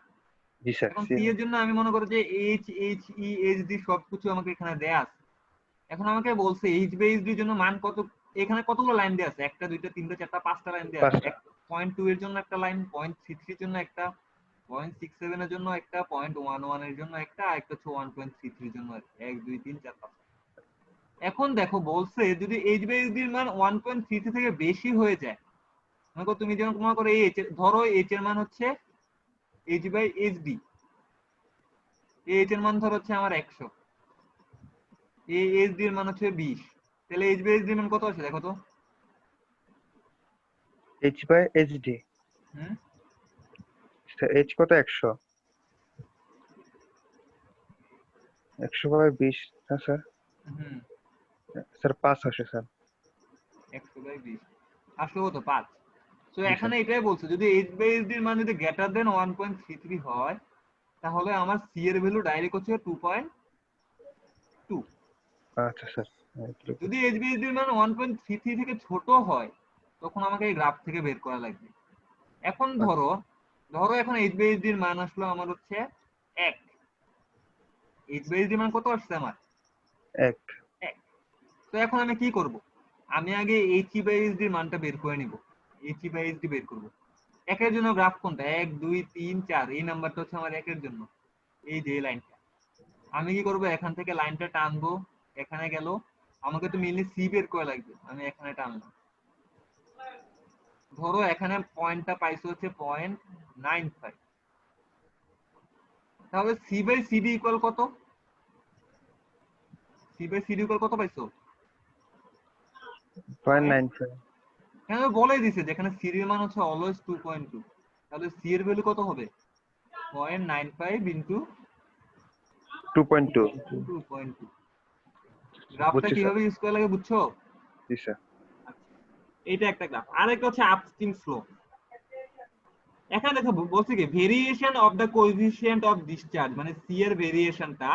জি স্যার। এখন সি এর জন্য আমি মনে করি যে H H E H D সবকিছু আমাকে এখানে দেয়া আছে। এখন আমাকে বলছে এইচ বাই এইচ ডির জন্য মান কত, এখানে কতগুলো লাইন দেয়া আছে, একটা দুইটা তিনটা চারটা পাঁচটা লাইন দেয়া আছে, পাঁচটা। 0.2 এর জন্য একটা লাইন, 0.33 এর জন্য একটা, 0.67 এর জন্য একটা, 0.11 এর জন্য একটা, আর একটা হচ্ছে 1.33 এর জন্য একটা। 1 2 3 4 5। এখন দেখো বলছে যদি h/sd এর মান 1.33 থেকে বেশি হয়ে যায়, মনে করো তুমি যেমন মনে করো ধরো h এর মান হচ্ছে h/sd, h এর মান ধরো হচ্ছে আমার 100, hd এর মান হচ্ছে 20, তাহলে h/sd এর মান কত আছে দেখো তো? h/sd হুম, h কত 100 100/20 না স্যার? হুম, স্যার 5 আসে স্যার। 100/20 আসলে কত? 5। তো জি স্যার। এখানে এটাই বলছে যদি h/sd এর মান যদি গ্রেটার দেন 1.33 হয়, তাহলে আমার c এর ভ্যালু ডাইরেক্ট হচ্ছে 2.2। আচ্ছা স্যার। যদি h/sd এর মান 1.33 থেকে ছোট হয়, তখন আমাকে এই গ্রাফ থেকে বের করা লাগবে। এখন ধরো এখন h/sd এর মান আসলো আমার হচ্ছে 1। h/sd এর মান কত আসছে আমার? 1 1। তো এখন আমি কি করব? আমি আগে h/sd এর মানটা বের করে নিব। h/sd বের করব। 1 এর জন্য গ্রাফ কোনটা? 1 2 3 4, এই নাম্বারটা হচ্ছে আমার 1 এর জন্য, এই যে লাইনটা। আমি কি করব? এখান থেকে লাইনটা টানবো, এখানে গেল, আমাকে তো মেইনলি c বের করা লাগবে, আমি এখানে টানলাম। ধরো এখানে পয়েন্টটা পাইছো হচ্ছে 0.95, তাহলে c/cd ইকুয়াল কত? c/cd ইকুয়াল কত পাইছো? 0.95 এখানে বলেই দিছে যেখানে c এর মান হচ্ছে অলওয়েজ 2.2, তাহলে c এর ভ্যালু কত হবে? 0.95 ইনটু 2.2 2.2। গ্রাফটা বুঝছি স্যার। কিভাবে ইউজ করা লাগে বুঝছো? জি স্যার। এইটা একটা গ্রাফ। আরেকটা হচ্ছে আপস্ট্রিম স্লোপ। এখানে দেখো বলছে কি variation of the coefficient of discharge, মানে সি এর ভেরিয়েশনটা,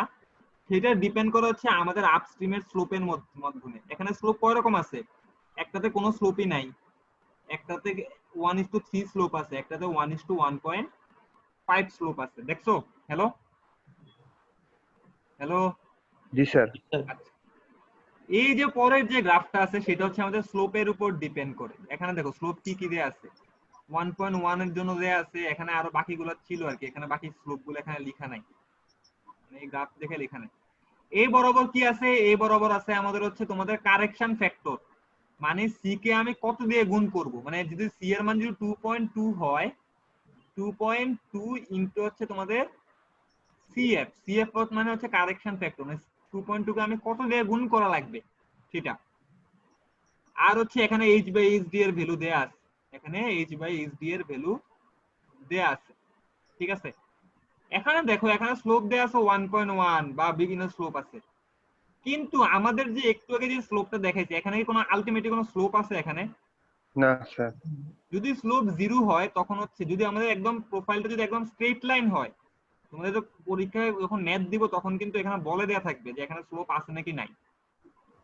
সেটা ডিপেন্ড করে হচ্ছে আমাদের আপস্ট্রিমের স্লোপের মাধ্যমে। এখানে স্লোপ কয় রকম আছে? একটাতে কোনো স্লোপই নাই, একটাতে 1:3 স্লোপ আছে, একটাতে 1:1.5 স্লোপ আছে। দেখছো? Hello hello. জি স্যার। আচ্ছা, এই যে পরের যে গ্রাফটা আছে সেটা হচ্ছে আমাদের স্লোপের উপর ডিপেন্ড করে। এখানে দেখো স্লোপ কি কি দেয়া আছে। 1.1 এর জন্য দেয়া আছে, এখানে আরো বাকিগুলো ছিল আর কি, এখানে বাকি স্লোপ গুলো এখানে লেখা নাই, মানে এই গ্রাফ দেখে লেখা নাই। এই বরাবর কি আছে? এই বরাবর আছে আমাদের হচ্ছে তোমাদের কারেকশন ফ্যাক্টর, মানে সি কে আমি কত দিয়ে গুণ করব, মানে যদি সি এর মান যদি 2.2 হয়, 2.2 ইনটু হচ্ছে তোমাদের সিএফ মানে হচ্ছে কারেকশন ফ্যাক্টর, মানে 2.2 কে আমি কত দিয়ে গুণ করা লাগবে সেটা। আর হচ্ছে এখানে h/sd এর ভ্যালু দেয়া আছে, এখানে h/sd এর ভ্যালু দেয়া আছে, ঠিক আছে? এখানে দেখো এখানে স্লোপ দেয়া আছে 1.1 বা বিভিন্ন স্লোপ আছে, কিন্তু আমাদের যে একটু আগে যে স্লোপটা দেখাইছে, এখানে কি কোনো আলটিমেটলি কোনো স্লোপ আছে এখানে? না স্যার। যদি স্লোপ 0 হয় তখন হচ্ছে, যদি আমাদের একদম প্রোফাইলটা যদি একদম স্ট্রেট লাইন হয়, তোমাদের তো পরীক্ষায় যখন ম্যাথ দিব তখন কিন্তু এখানে বলে দেয়া থাকবে যে এখানে স্লোপ আছে নাকি নাই।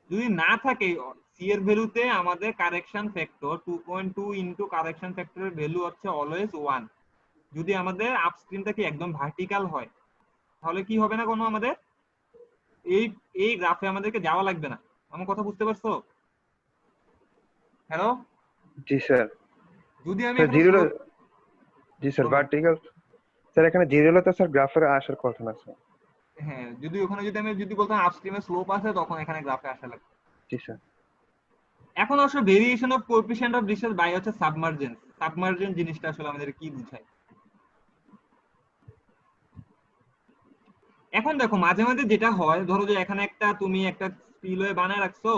যদি না থাকে, সি এর ভ্যালুতে আমাদের কারেকশন ফ্যাক্টর 2.2 ইনটু কারেকশন ফ্যাক্টরের ভ্যালু হচ্ছে অলওয়েজ 1। যদি আমাদের আপস্ট্রিমটা কি একদম ভার্টিক্যাল হয়, তাহলে কি হবে না কোনো আমাদের এই এই গ্রাফে আমাদেরকে যাওয়া লাগবে না। আমার কথা বুঝতে পারছো? হ্যালো। জি স্যার। যদি আমি স্যার এখানে জিরো, স্লোপ, জি স্যার বলো। ভার্টিক্যাল। স্যার এখানে জিরো হলে তো স্যার গ্রাফের আসার কথা না স্যার। হ্যাঁ, যদি ওখানে যদি আমি যদি বলতাম আপস্ট্রিমে স্লোপ আছে, তখন এখানে গ্রাফে আসা লাগবে। জি স্যার। এখন আসলে variation of coefficient of discharge by হচ্ছে সাবমার্জেন্স। সাবমার্জেন্স জিনিসটা আসলে আমাদের কি বোঝায়? এখন দেখো মাঝে মাঝে যেটা হয়, ধরো যে এখানে একটা তুমি একটা স্পিলওয়ে বানায় রাখছো,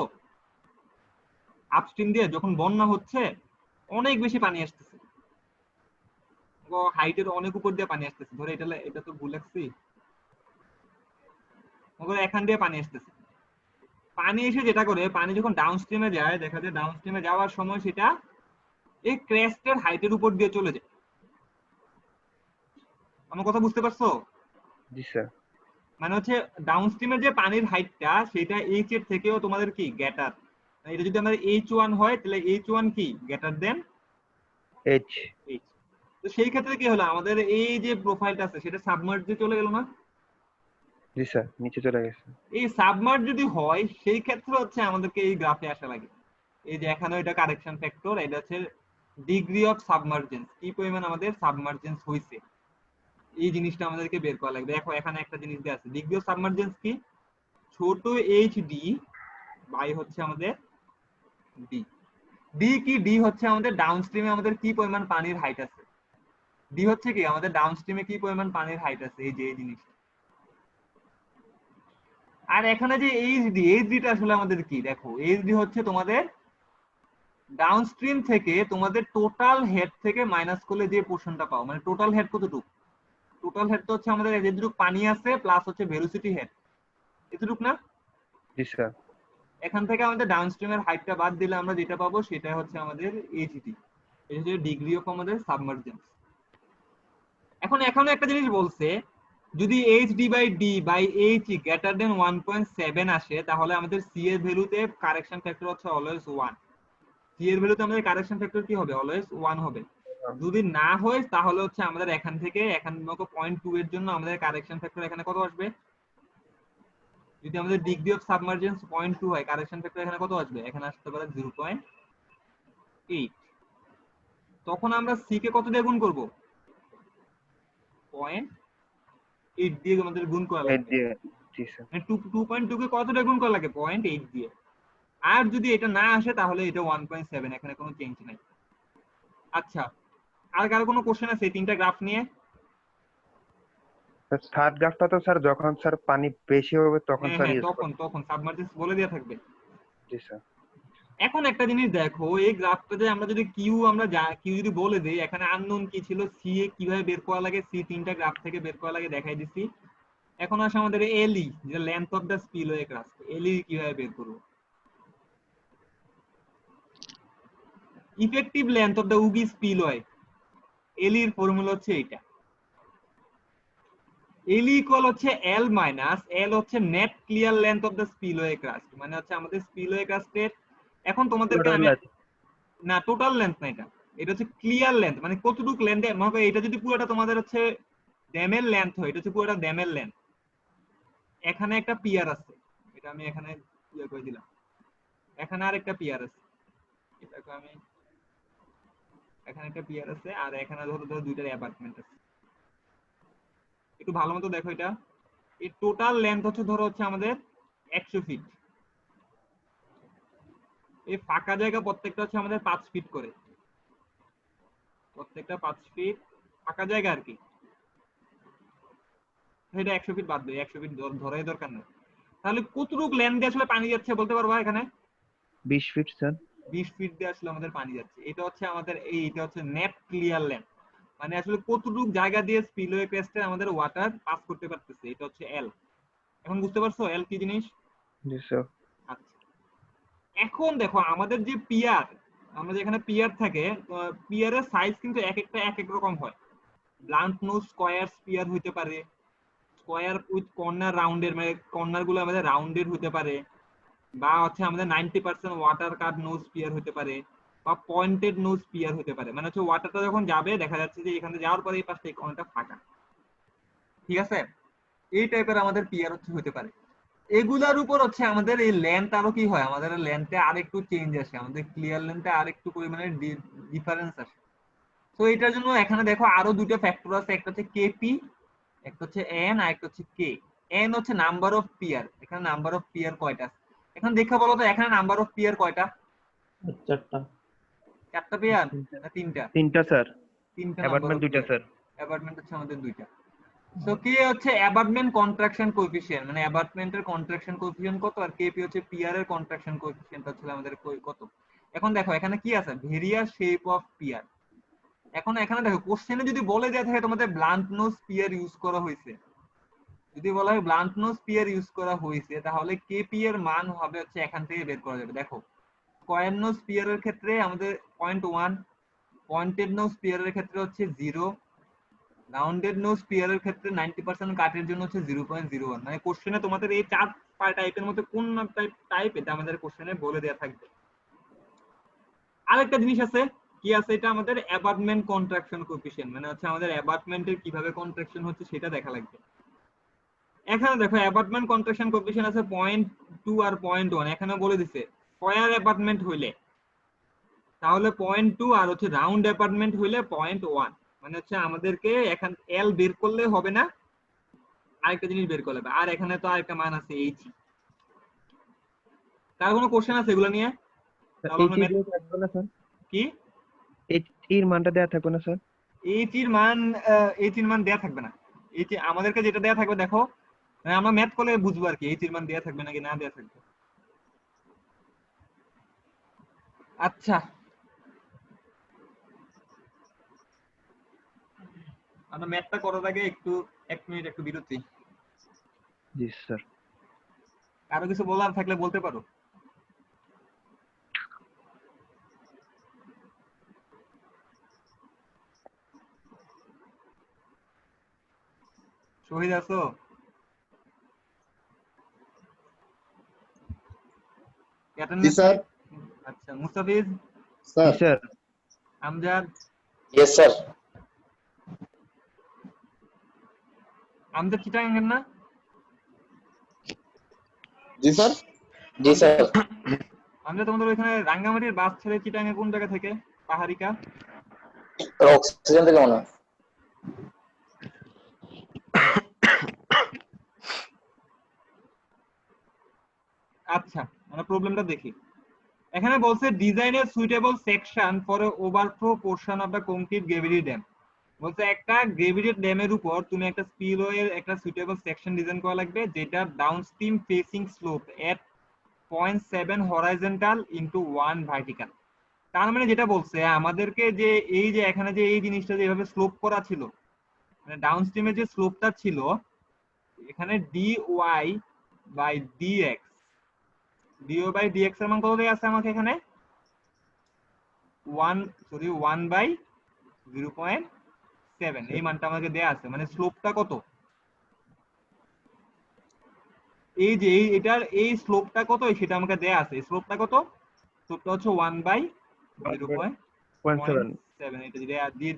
আপস্ট্রিম দিয়ে যখন বন্যা হচ্ছে, অনেক বেশি পানি আসতেছে, হাইটের অনেক উপর দিয়ে পানি আসতেছে, ধরো এটা তো ভুল লাগছি, এখান দিয়ে পানি আসতেছে। পানি এসে যেটা করে, পানি যখন ডাউনস্ট্রিমে যায়, দেখা যায় ডাউনস্ট্রিমে যাওয়ার সময় সেটা এই ক্রেস্টের হাইটের উপর দিয়ে চলে যায়। আমার কথা বুঝতে পারছো? জি স্যার। মানে হচ্ছে ডাউনস্ট্রিমের যে পানির হাইটটা, সেটা এইচ এর থেকেও তোমাদের কি গ্রেটার। এটা যদি আমাদের H1 হয়, তাহলে H1 কি গ্রেটার দেন এইচ। এইচ। তো সেই ক্ষেত্রে কি হলো, আমাদের এই যে প্রোফাইলটা আছে সেটা সাবমার্জে চলে গেল না? জি স্যার নিচে চলে গেছে। এই সাবমার্জ যদি হয়, সেই ক্ষেত্রে হচ্ছে আমাদেরকে এই গ্রাফে আসা লাগে। এই যে এখানে এটা কারেকশন ফ্যাক্টর, এটা হচ্ছে ডিগ্রি অফ সাবমার্জেন্স, কি পরিমাণ আমাদের সাবমার্জেন্স হয়েছে, এই জিনিসটা আমাদেরকে বের করা লাগবে। দেখো এখানে একটা জিনিস দেওয়া আছে, ডিগ্রি অফ সাবমার্জেন্স কি, ছোট এইচ ডি বাই হচ্ছে আমাদের ডি। ডি কি, ডি হচ্ছে আমাদের ডাউনস্ট্রিমে আমাদের কি পরিমাণ পানির হাইট আছে, ডি হচ্ছে কি আমাদের ডাউনস্ট্রিমে কি পরিমাণ পানির হাইট আছে, এই যে এই জিনিসটা। আর এখানে যে এইচডি, এইচডিটা আসলে আমাদের কি, দেখো এইচডি হচ্ছে তোমাদের ডাউনস্ট্রিম থেকে তোমাদের টোটাল হেড থেকে মাইনাস করলে যে পোর্শনটা পাও, মানে টোটাল হেড কতটুকু, টোটাল হেড তো হচ্ছে আমাদের যেটুকু পানি আছে প্লাস হচ্ছে ভেলোসিটি হেড, এতটুকু না। জি স্যার। এখান থেকে আমাদের ডাউনস্ট্রিমের হাইটটা বাদ দিলে আমরা যেটা পাবো সেটা হচ্ছে আমাদের এইচডি, এই হচ্ছে ডিগ্রি অফ আমাদের সাবমার্জেন্স। এখন এখানে একটা জিনিস বলছে, যদি HD by D by H greater than 1.7 আসে তাহলে আমাদের সি এর ভ্যালুতে কারেকশন ফ্যাক্টর হচ্ছে অলওয়েজ 1, সি এর ভ্যালুতে আমাদের কারেকশন ফ্যাক্টর কি হবে, অলওয়েজ 1 হবে। যদি না হয় তাহলে হচ্ছে আমাদের এখান থেকে এখান মতো 0.2 এর জন্য আমাদের কারেকশন ফ্যাক্টর এখানে কত আসবে, যদি আমাদের ডিগ্রি অফ সাবমার্জেন্স 0.2 হয় কারেকশন ফ্যাক্টর এখানে কত আসবে, এখানে আসতে পারে 0.8। তখন আমরা সি কে কত দিয়ে গুণ করব, 0.8 দিয়ে আমাদের গুণ করা লাগবে, জি স্যার। মানে 2.2 কে কত দিয়ে গুণ করা লাগে, 0.8 দিয়ে। আর যদি এটা না আসে তাহলে এটা 1.7, এখানে কোনো চেঞ্জ নাই। আচ্ছা, আর কারো কোনো কোশ্চেন আছে এই তিনটা গ্রাফ নিয়ে? থার্ড গ্রাফটা তো স্যার যখন স্যার পানি বেশি হবে তখন হ্যাঁ স্যার হ্যাঁ, ইউজ তখন করব। তখন সাবমার্জেন্স বলে দেওয়া থাকবে। জি স্যার। এখন একটা জিনিস দেখো, এই গ্রাফটাতে আমরা যদি কিউ আমরা কিউ যদি বলে দেই, এখানে আননোন কি ছিল, সি এ কিভাবে বের করা লাগে, সি তিনটা গ্রাফ থেকে বের করা লাগে দেখাই দিছি। এখন আসে আমাদের এলই, যে length of the spillway graph, LE কিভাবে বের করব। Effective length of the ogee spillway, LE এর ফর্মুলা হচ্ছে এইটা, এল ইকুয়াল হচ্ছে এল মাইনাস এল হচ্ছে net clear length of the spillway crust, মানে হচ্ছে আমাদের স্পিলওয়ে ক্রাস্টের। এখন তোমাদেরকে আমি, না টোটাল লেন্থ না, এটা এটা হচ্ছে ক্লিয়ার লেন্থ, মানে কতটুকু লেন্থে, মনে করো এটা যদি পুরোটা তোমাদের হচ্ছে ড্যামের লেন্থ হয়, এটা হচ্ছে পুরোটা ড্যামের লেন্থ। এখানে একটা পিয়ার আছে, এটা আমি এখানে ইয়ে করে দিলাম, এখানে আরেকটা পিয়ার আছে, এটাকে আমি, এখানে একটা পিয়ার আছে, আর এখানে ধরো ধরো দুইটা অ্যাপার্টমেন্ট আছে। একটু ভালো মতো দেখো, এটা এই টোটাল লেন্থ হচ্ছে ধরো হচ্ছে আমাদের 100 ফিট, এই ফাঁকা জায়গা প্রত্যেকটা হচ্ছে আমাদের 5 ফিট করে, প্রত্যেকটা 5 ফিট ফাঁকা জায়গা আর কি। এটা 100 ফিট বাদ দেয়, 100 ফিট ধরাই দরকার নেই। তাহলে কতটুকু লেন্থ দিয়ে আসলে পানি যাচ্ছে বলতে পারবা এখানে? 20 ফিট স্যার। 20 ফিট দিয়ে আসলে আমাদের পানি যাচ্ছে। এটা হচ্ছে আমাদের এটা হচ্ছে নেট ক্লিয়ার লেন্থ, মানে আসলে কতটুকু জায়গা দিয়ে স্পিলওয়ে ক্রেস্টে আমাদের ওয়াটার পাস করতে পারতেছে, এটা হচ্ছে এল। এখন বুঝতে পারছো এল কি জিনিস? জি স্যার। আচ্ছা, এখন দেখো আমাদের যে পিয়ার, আমরা যেখানে পিয়ার থাকে, পিয়ারের সাইজ কিন্তু এক একটা এক এক রকম হয়। ব্লান্ট নোজ স্কয়ার পিয়ার হইতে পারে, স্কয়ার উইথ কর্নার রাউন্ডের, মানে কর্নার গুলো আমাদের রাউন্ডেড হতে পারে, বা হচ্ছে আমাদের 90% ওয়াটার কাট নোজ স্পিয়ার হতে পারে, বা পয়েন্টেড নোজ স্পিয়ার হতে পারে, মানে হচ্ছে ওয়াটারটা যখন যাবে দেখা যাচ্ছে যে এখানে যাওয়ার পরে এই পাশটা অনেকটা ফাঁকা, ঠিক আছে, এই টাইপের আমাদের পিয়ার হচ্ছে হতে পারে। এগুলার উপর হচ্ছে আমাদের এই লেন্থ আরো কি হয়, আমাদের লেন্থে আরেকটু চেঞ্জ আসে, আমাদের ক্লিয়ার লেন্থে আরেকটু পরিমাণে ডিফারেন্স আসে। তো এটার জন্য এখানে দেখো আরো দুটো ফ্যাক্টর আছে, একটা হচ্ছে কেপি, একটা হচ্ছে এন, আর একটা হচ্ছে কে। এন হচ্ছে নাম্বার অফ পিয়ার, এখানে নাম্বার অফ পিয়ার কয়টা, এখন দেখা বলো তো এখানে নাম্বার অফ পিয়ার কয়টা, চারটা। 4টা পেয়ার না 3টা? তিনটা স্যার। 3টা নাম্বার অ্যাপার্টমেন্ট অফ দুইটা পিয়ার, স্যার। অ্যাবার্টমেন্ট হচ্ছে আমাদের 2টা। সো কে হচ্ছে অ্যাবার্টমেন্ট কন্ট্রাকশন কোএফিসিয়েন্ট, মানে অ্যাবার্টমেন্টের কন্ট্রাকশন কোএফিসিয়েন্ট কত, আর কেপি হচ্ছে পিয়ার এর কন্ট্রাকশন কোএফিসিয়েন্ট হচ্ছে আমাদের কত। এখন দেখো এখানে কি আছে, ভেরিয়াস শেপ অফ পিয়ার। এখন এখানে দেখো কোশ্চেনে যদি বলে দেয়া থাকে তোমাদের ব্লান্ট নোজ পিয়ার ইউজ করা হয়েছে, যদি বলা হয় ব্লান্ট নোজ পিয়ার ইউজ করা হয়েছে তাহলে কেপি এর মান হবে হচ্ছে এখান থেকে বের করা যাবে। দেখো স্কয়ার নোজ পিয়ারের ক্ষেত্রে আমাদের 0.1, পয়েন্টেড নোজ পিয়ারের ক্ষেত্রে হচ্ছে 0, রাউন্ডেড নোজ পিয়ারের ক্ষেত্রে 90% কাটের জন্য হচ্ছে 0.01। মানে কোশ্চেনে তোমাদের এই 4 টাইপের মধ্যে কোন টাইপ এটা আমাদের কোশ্চেনে বলে দেয়া থাকবে। আরেকটা জিনিস আছে, কি আছে, এটা আমাদের অ্যাবার্টমেন্ট কন্ট্রাকশন কোএফিসিয়েন্ট, মানে হচ্ছে আমাদের অ্যাবার্টমেন্টের কিভাবে কন্ট্রাকশন হচ্ছে সেটা দেখা লাগবে। এখানে দেখো অ্যাপার্টমেন্ট কন্ট্রাকশন কোএফিসিয়েন্ট আছে 0.2 আর 0.1, এখানে বলে দিছে স্কয়ার অ্যাপার্টমেন্ট হইলে, তাহলে 0.2 আর হচ্ছে রাউন্ড অ্যাপার্টমেন্ট হইলে 0.1, মানে হচ্ছে আমাদেরকে এখন এল বের করলে হবে না, আরেকটা জিনিস বের করলে হবে। আর এখানে তো আরেকটা মান আছে এইচ। কার কোনো কোশ্চেন আছে এগুলো নিয়ে? তাহলে এইচ আমরা এর দিয়ে থাকবে না স্যার? কি এইচ এর মানটা দেয়া থাকবে না স্যার? এইচ এর মান, এইচ এর মান দেয়া থাকবে না। এইচ আমাদেরকে যেটা দেয়া থাকবে দেখো, মানে আমরা ম্যাথ করলে বুঝবো আর কি এইচ এর মান দেয়া থাকবে নাকি না দেয়া থাকবে। আচ্ছা, আমরা ম্যাথটা করার আগে একটু 1 মিনিট একটু বিরতি। জি স্যার। আরো কিছু বলার থাকলে বলতে পারো। শহীদ আছো? জি অ্যাটেন্ডেন্স? স্যার। আচ্ছা, মুস্তাফিজ, জি sir. Sir. Amjad? Yes sir. Amjad Chittagong না? জি স্যার। জি স্যার। আমজাদ তোমাদের ওইখানে রাঙ্গামাটির বাস ছেড়ে চিটাগাং কোন জায়গা থেকে? পাহাড়িকা? অক্সিজেন থেকে মনে হয়। আচ্ছা, আমরা প্রবলেমটা দেখি। এখানে বলছে design a suitable section for a overflow portion of the concrete gravity dam. বলছে একটা গ্রেভিটি ড্যামের উপর তুমি একটা স্পিলওয়ে একটা সুইটেবল সেকশন ডিজাইন করা লাগবে, যেটা ডাউনস্ট্রিম ফেসিং স্লোপ এট 0.7 হরাইজন্টাল ইনটু 1 ভার্টিক্যাল। তার মানে যেটা বলছে আমাদেরকে যে এই যে এখানে যে এই জিনিসটা যেভাবে স্লোপ করা ছিল, মানে ডাউনস্ট্রিমে যে স্লোপটা ছিল, এখানে D Y by DX, DO by DX এর মান কত দেয়া আছে আমাকে এখানে? 1/0.7, এই মানটা আমাকে দেয়া আছে। মানে স্লোপটা কত, এই যে এটার এই স্লোপটা কত সেটা আমাকে দেয়া আছে। স্লোপটা কত? স্লোপটা হচ্ছে 0.7। 1/0.7, এটা দেয়া দিয়ে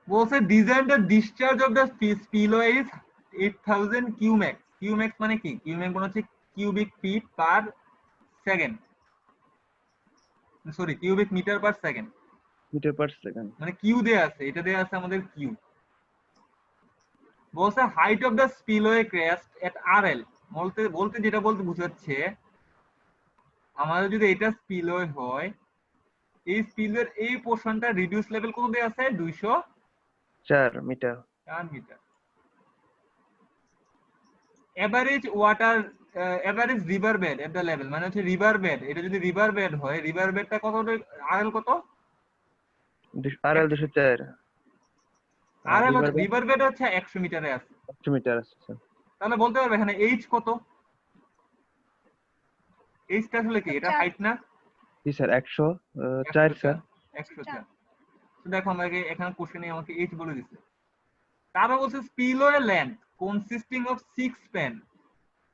বলছে design the discharge of the spillway is 8000 cumecs. Cumecs মানে কি? কিউমেক্স মানে হচ্ছে cubic feet per second, sorry cubic metre per second, metre per second. মানে কিউ দেয়া আছে, এটা দেয়া আছে আমাদের কিউ। বলছে height of the spillway crest at RL, বলতে বলতে যেটা বলতে বোঝাচ্ছে আমাদের যদি এটা স্পিলওয়ে হয়, এই স্পিলওয়ের এই পোর্শনটা রিডিউস লেভেল কত দেয়া আছে? 4 metre. 4 metre. Average water, average river bed at the level, মানে হচ্ছে রিভার বেড, এটা যদি রিভার বেড হয়, রিভার বেডটা কত? আরএল কত? RL 204। RL river bed river bed হচ্ছে 100 মিটারে আছে। 100 মিটার আছে স্যার। তাহলে বলতে পারবে এখানে এইচ কত? এইচটা আসলে কি? এটা হাইট না? জি স্যার 104 স্যার। 104। তো দেখো আমাকে এখানে কোশ্চেনে আমাকে এইচ বলে দিছে। তারপর বলছে spillway length consisting of 6 span,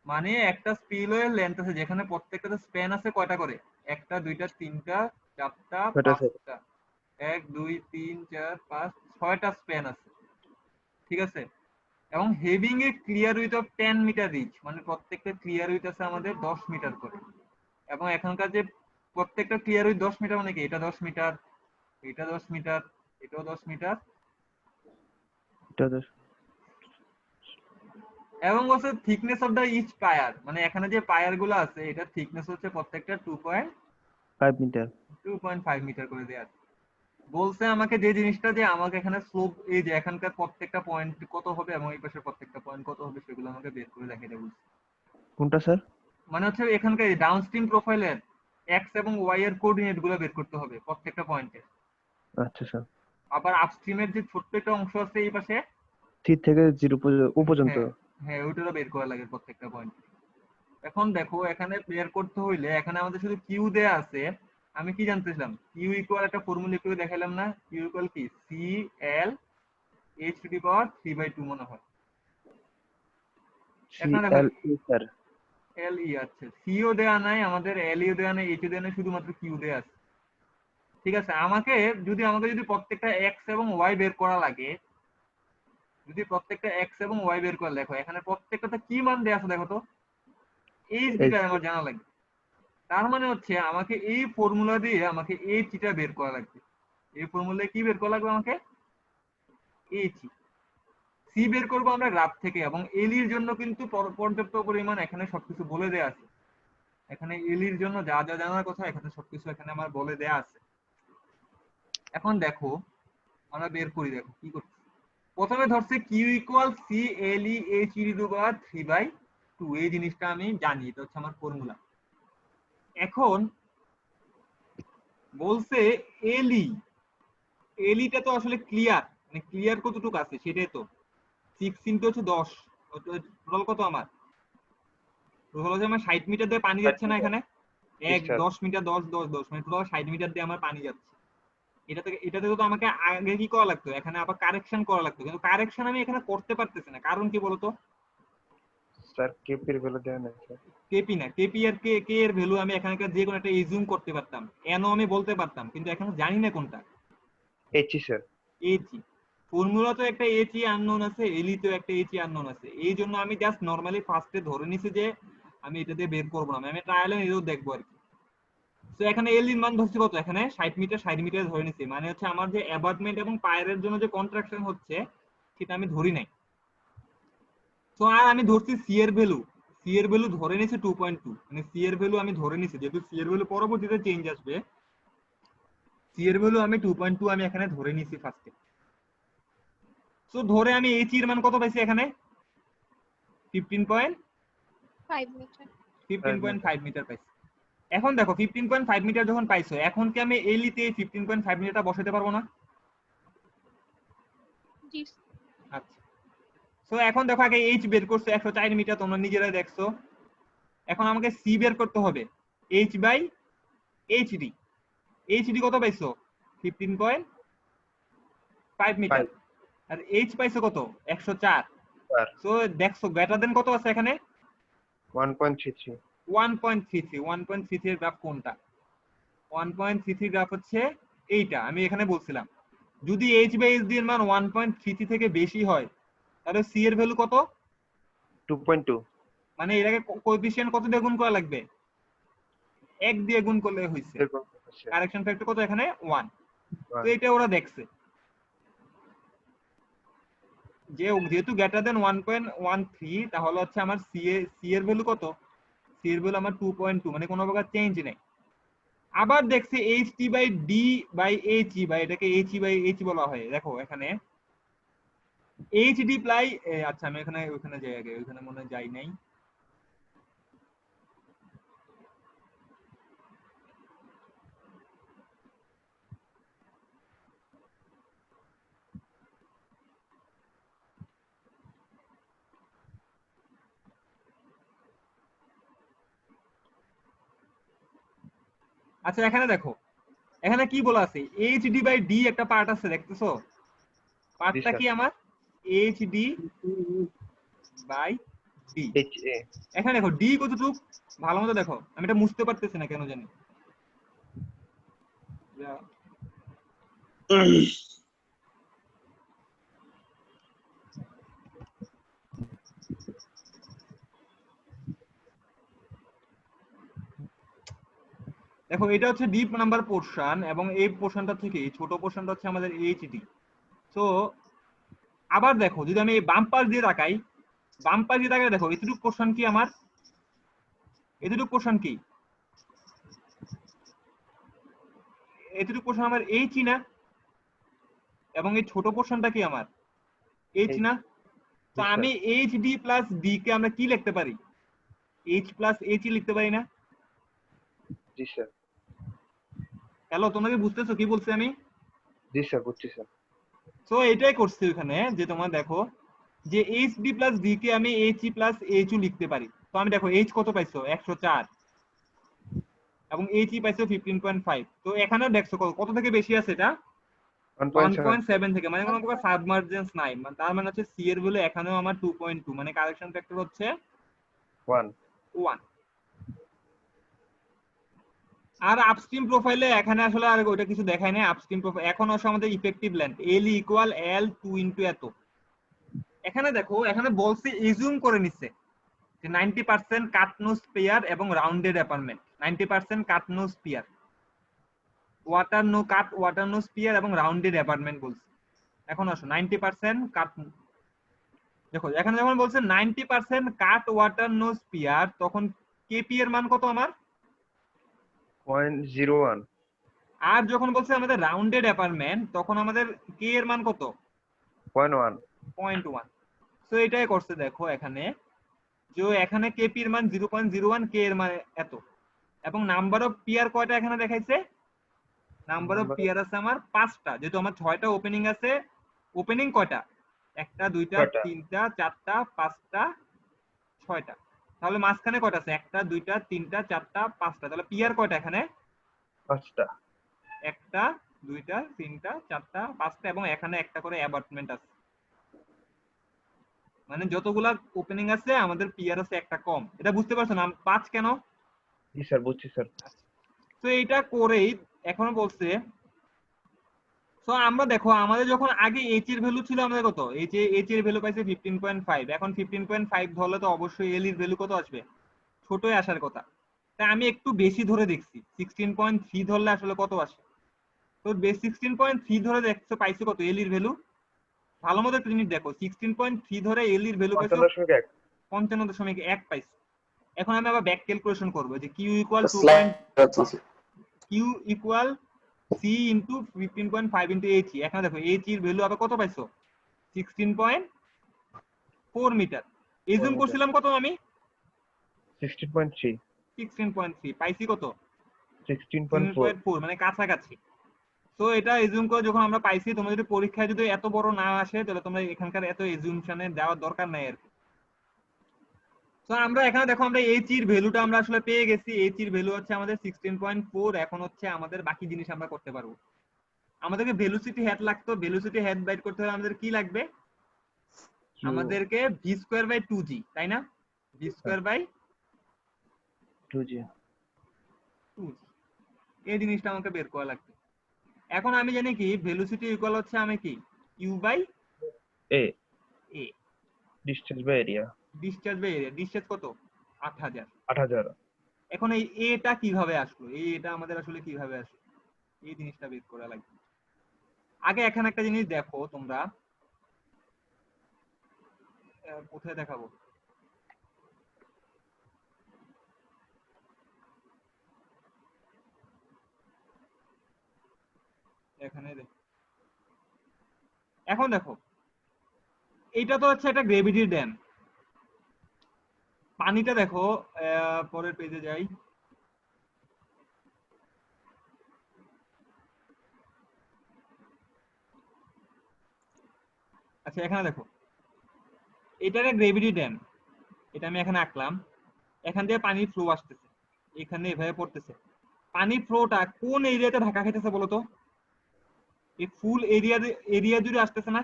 মানে একটা স্পিলওয়ে লেন্থ আছে যেখানে প্রত্যেকটাতে স্প্যান আছে কয়টা করে? 1 টা 2 টা 3 টা 4 টা 5 টা, 1 2 3 4 5 6টা স্প্যান আছে, ঠিক আছে? এবং having a clear width of 10 metre reach, মানে প্রত্যেকটা ক্লিয়ার উইথ আছে আমাদের 10 মিটার করে। এবং এখনকার যে প্রত্যেকটা ক্লিয়ার উইথ 10 মিটার মানে কি? এটা 10 মিটার, এটা 10 মিটার, এটাও 10 মিটার। এটা তো এবং বলছে থিকনেস অফ দা ইচ পায়ার, মানে এখানে যে পায়ার গুলো আছে এটার থিকনেস হচ্ছে প্রত্যেকটা 5 মিটার। 2.5 মিটার করে দেয়া আছে। বলছে আমাকে যে জিনিসটা যে আমাকে এখানে স্লোপ, এই যে এখানকার প্রত্যেকটা পয়েন্ট কত হবে এবং এই পাশের প্রত্যেকটা পয়েন্ট কত হবে সেগুলো আমাকে বের করে দেখাতে বলছে। কোনটা স্যার? মানে হচ্ছে এখানকার ডাউনস্ট্রিম প্রোফাইলের এক্স এবং ওয়াই এর কোঅর্ডিনেট গুলো বের করতে হবে প্রত্যেকটা পয়েন্টে। আচ্ছা স্যার। আবার আপস্ট্রিমের যে ছোট্ট একটা অংশ আছে এই পাশে, 3 থেকে 0 পর্যন্ত। হ্যাঁ হ্যাঁ, ওইটারও বের করা লাগে প্রত্যেকটা পয়েন্ট। এখন দেখো এখানে বের করতে হইলে এখানে আমাদের শুধু কিউ দেয়া আছে। আমি কি জানতেছিলাম? কিউ ইকুয়াল একটা ফর্মুলা একটু দেখাইলাম না? কিউ ইকুয়াল কি? C L H to the power 3/2 মনে হয়। এখানে দেখো সিএল স্যার। এল ই আছে, সিও দেয়া নাই আমাদের, এল ইও দেয়া নাই, এইচ দেয়া নাই, শুধুমাত্র কিউ দেয়া আছে। ঠিক আছে, আমাকে যদি প্রত্যেকটা এক্স এবং ওয়াই বের করা লাগে, যদি প্রত্যেকটা এক্স এবং ওয়াই বের করে, দেখো এখানে প্রত্যেকটাতে কি মান দেয়া আছে দেখো তো। এইচডিটা আমার জানা লাগবে। তার মানে হচ্ছে আমাকে এই ফর্মুলা দিয়ে আমাকে এইচটা বের করা লাগবে। এই ফর্মুলায় কি বের করা লাগবে আমাকে? এইচই। সি বের করবো আমরা গ্রাফ থেকে, এবং এলির জন্য কিন্তু পর্যাপ্ত পরিমাণ এখানে সবকিছু বলে দেয়া আছে। এখানে এলির জন্য যা যা জানার কথা এখানে সবকিছু এখানে আমার বলে দেয়া আছে। এখন দেখো আমরা বের করি, দেখো কি করছি। প্রথমে ধরছে Q equal C L E H E to power 3/2। এই জিনিসটা আমি জানি, এটা হচ্ছে আমার ফর্মুলা। এখন বলছে এলই, এলইটা তো আসলে ক্লিয়ার, মানে ক্লিয়ার কতটুকু আছে সেটাই তো। 6 ইন্টু হচ্ছে 10, টোটাল কত আমার? টোটাল হচ্ছে আমার 60 মিটার দিয়ে পানি যাচ্ছে না এখানে? 1 10 মিটার 10 10 10 মানে টোটাল 60 মিটার দিয়ে আমার পানি যাচ্ছে। এটাতে তো আমাকে আগে কি করা লাগতো, এখানে আবার কারেকশন করা লাগতো, কিন্তু কারেকশন আমি এখানে করতে পারতেছি না। কারণ কি বলতো? স্যার কেপির ভ্যালু দেওয়া নাই স্যার। কেপি না, কেপি আর কে এর ভ্যালু আমি এখানে যে কোনো একটা এজিউম করতে পারতাম, এনও আমি বলতে পারতাম, কিন্তু এখানে জানি না কোনটা। এইচই স্যার। এইচই ফর্মুলা তো একটা এইচই আননোন আছে, এলি তো একটা এইচই আননোন আছে। এই জন্য আমি জাস্ট নরমালি ফার্স্টে ধরে নিছি যে আমি এটা দিয়ে বের করবো না, আমি ট্রায়ালে নিজেও দেখবো আর কি। তো এখানে এল এর মান ধরছি কত? এখানে 60 মিটার ধরে নিছি, মানে হচ্ছে আমার যে অ্যাবার্টমেন্ট এবং পায়ের জন্য যে কন্ট্রাকশন হচ্ছে সেটা আমি ধরি নাই। তো আর আমি ধরছি সি এর ভ্যালু, সি এর ভ্যালু ধরে নিছি 2.2, মানে সি এর ভ্যালু আমি ধরে নিছি, যেহেতু সি এর ভ্যালু পরবর্তীতে চেঞ্জ আসবে, সি এর ভ্যালু আমি 2.2 আমি এখানে ধরে নিছি ফার্স্টে। সো ধরে আমি এইচ এর মান কত পাইছি এখানে? 15.5 মিটার পাইছি। এখন দেখো 15.5 মিটার যখন পাইছো, এখন কি আমি এলিতে 15.5 মিটারটা বসাতে পারবো না? জি আচ্ছা, সো এখন দেখো আগে এইচ বের করছে 104 মিটার, তোমরা নিজেরাই দেখছো। এখন আমাকে সি বের করতে হবে, এইচ বাই এইচডি। এইচডি কত পাইছো? 15.5 মিটার। আর এইচ পাইছো কত? 104। সো দেখছো গ্রেটার দেন কত আছে এখানে? 1.33। 1.33 এর গ্রাফ কোনটা? 1.33 গ্রাফ হচ্ছে এইটা। আমি এখানে বলছিলাম যদি এইচ বাই এইচডি এর মান 1.33 থেকে বেশি হয় তাহলে সি এর ভ্যালু কত? 2.2। মানে এটাকে কোএফিসিয়েন্ট কত দিয়ে গুণ করা লাগবে? 1 দিয়ে গুণ করলে হইছে। কারেকশন ফ্যাক্টর কত এখানে? 1। তো এটা ওরা দেখছে যে যেহেতু গ্রেটার দেন 1.13, তাহলে হচ্ছে আমার সি এর ভ্যালু কত? সি এর ভ্যালু আমার 2.2, মানে কোনো প্রকার চেঞ্জ নেই। আবার দেখছে এইচটি বাই ডি বাই এইচই, বা এটাকে এইচই বাই এইচ বলা হয়। দেখো এখানে এইচডি প্লাই, আচ্ছা আমি ওখানে যাই আগে, ওখানে মনে যাই নাই। আচ্ছা এখানে দেখো, এখানে কি বলা আছে? এইচডি বাই ডি একটা পার্ট আছে, দেখতেছো? পার্টটা কি আমার? HD by D. এখানে দেখো ডি কতটুক, ভালো মতো দেখো, আমি এটা মুছতে পারতেছি না কেন জানি। দেখো এটা হচ্ছে ডিপ নাম্বার পোর্শন, এবং এই পোর্শনটা থেকে এই ছোট পোর্শনটা হচ্ছে আমাদের এইচডি। তো আবার দেখো যদি আমি বাম পাশ দিয়ে তাকাই, বাম পাশ দিয়ে তাকাই দেখো এতটুকু পোর্শন কি আমার? এতটুকু পোর্শন কি? এতটুকু পোর্শন আমার এইচই না? এবং এই ছোট পোর্শনটা কি আমার? এইচ না? তো আমি এইচ ডি প্লাস ডি কে আমরা কি লিখতে পারি? এইচ প্লাস এইচ লিখতে পারি না? জি স্যার। হ্যালো, তোমরা কি বুঝতেছো কি বলছি আমি? জি স্যার, বুঝছি স্যার। তো এটাই করছি ওখানে, যে তোমরা দেখো যে এইচ ডি প্লাস ডি কে আমি এইচ ই প্লাস এইচ লিখতে পারি। তো আমি দেখো এইচ কত পাইছো? 104, এবং এইচ ই পাইছো 15.5। তো এখানেও দেখছো কত থেকে বেশি আছে? এটা 1.7 থেকে, মানে কোনো প্রকার সাবমার্জেন্স নাই। তার মানে হচ্ছে সি এর ভ্যালু এখানেও আমার 2.2, মানে কারেকশন ফ্যাক্টর হচ্ছে 1। আর আপস্ট্রিম প্রোফাইলে এখানে আসলে আর ওইটা কিছু দেখায় নাই। আপস্ট্রিম প্রোফাইল এখন আসলে আমাদের ইফেক্টিভ লেন্থ এল ইকুয়াল এল 2 ইনটু এত। এখানে দেখো এখানে বলছে এজুম করে নিচ্ছে, যে 90% কাট নোজ পেয়ার এবং রাউন্ডেড অ্যাপার্টমেন্ট, 90% কাট নোজ পেয়ার, ওয়াটার নো কাট ওয়াটার নোজ পেয়ার এবং রাউন্ডেড অ্যাপার্টমেন্ট বলছে। এখন আসো 90% কাট, দেখো এখানে যখন বলছে 90% কাট ওয়াটার নোজ পেয়ার, তখন কেপি এর মান কত আমার? 0.01 আর যখন বলছে আমাদের রাউন্ডেড অ্যাপার্টমেন্ট, তখন আমাদের কে এর মান কত? 0.1 0.1। সো এটাই করছে, দেখো এখানে যে এখানে কেপি এর মান 0.01, কে এর মান এত, এবং নাম্বার অফ পিয়ার কয়টা এখানে দেখাইছে? নাম্বার অফ পিয়ার আছে আমার 5টা, যেহেতু আমার 6টা ওপেনিং আছে। ওপেনিং কয়টা? 1টা 2টা 6টা। 3টা 4টা 5টা 6টা। তাহলে মাঝখানে কয়টা আছে? 1টা 2টা 3টা 4টা 5টা। তাহলে পিয়ার কয়টা এখানে? 5টা। 1টা 2টা 3টা 4টা 5টা, এবং এখানে একটা করে অ্যাপার্টমেন্ট আছে। মানে যতগুলা ওপেনিং আছে আমাদের পিয়ার আছে একটা কম। এটা বুঝতে পারছো না 5 কেন? জি স্যার, বুঝছি স্যার। তো এইটা করেই এখন বলছে, সো আমরা দেখো আমাদের যখন আগে এইচ এর ভ্যালু ছিল আমাদের কত? এইচ এর ভ্যালু পাইছে 15.5। এখন 15.5 ধরলে তো অবশ্যই এল এর ভ্যালু কত আসবে? ছোটই আসার কথা। তাই আমি একটু বেশি ধরে দেখছি, 16.3 ধরলে আসলে কত আসে? তো 16.3 ধরে দেখছো পাইছো কত এল এর ভ্যালু? ভালো মতো একটা জিনিস দেখো, 16.3 ধরে এল এর ভ্যালু পাইছো 55.1। 55.1 পাইছো। এখন আমি আবার ব্যাক ক্যালকুলেশন করব যে কিউ ইকুয়াল স্লাইড আছে। Q equal C into 15.5 into H. এখানে দেখো এইচ এর ভ্যালু আবার কত পাইছো? 16.4 মিটার। এজুম করছিলাম কত আমি? 16.3। 16.3 পাইছি কত? 16.4। 16.4, মানে কাছাকাছি। তো এটা এজুম করে যখন আমরা পাইছি, তোমরা যদি পরীক্ষায় যদি এত বড় না আসে তাহলে তোমরা এখানকার এত এজুমশনে যাওয়ার দরকার নাই আর কি। তো আমরা এখানে দেখো আমরা এইচ এর ভ্যালুটা আমরা আসলে পেয়ে গেছি। এইচ এর ভ্যালু হচ্ছে আমাদের 16.4। এখন হচ্ছে আমাদের বাকি জিনিস আমরা করতে পারবো। আমাদেরকে ভেলোসিটি হেড লাগতো, ভেলোসিটি হেড বাইট করতে হলে আমাদের কি লাগবে? আমাদেরকে ভি স্কয়ার বাই 2g, তাই না? V square by 2g। 2g, এই জিনিসটা আমাকে বের করা লাগবে। এখন আমি জানি কি ভেলোসিটি ইকুয়াল হচ্ছে আমি কি U by A. A, distance by area. Discharge by area. Discharge কত? 8000। 8000। এখন এই এটা কিভাবে আসলো? এটা আমাদের আসলে কিভাবে আসলো? এই জিনিসটা বের করা লাগবে। আগে এখানে একটা জিনিস দেখো তোমরা, কোথায় দেখাবো? এখানে এখন দেখো এইটা তো হচ্ছে একটা গ্রেভিটি ড্যাম। পানিটা দেখো, পরের পেজে যাই। আচ্ছা এখানে দেখো, এটা একটা গ্রেভিটি ড্যাম। এটা আমি এখানে আঁকলাম। এখান দিয়ে পানির ফ্লো আসতেছে, এখানে এভাবে পড়তেছে। পানির ফ্লোটা কোন এরিয়াতে ঢাকা খেতেছে বলো তো? এই ফুল এরিয়া জুড়ে আসতেছে না?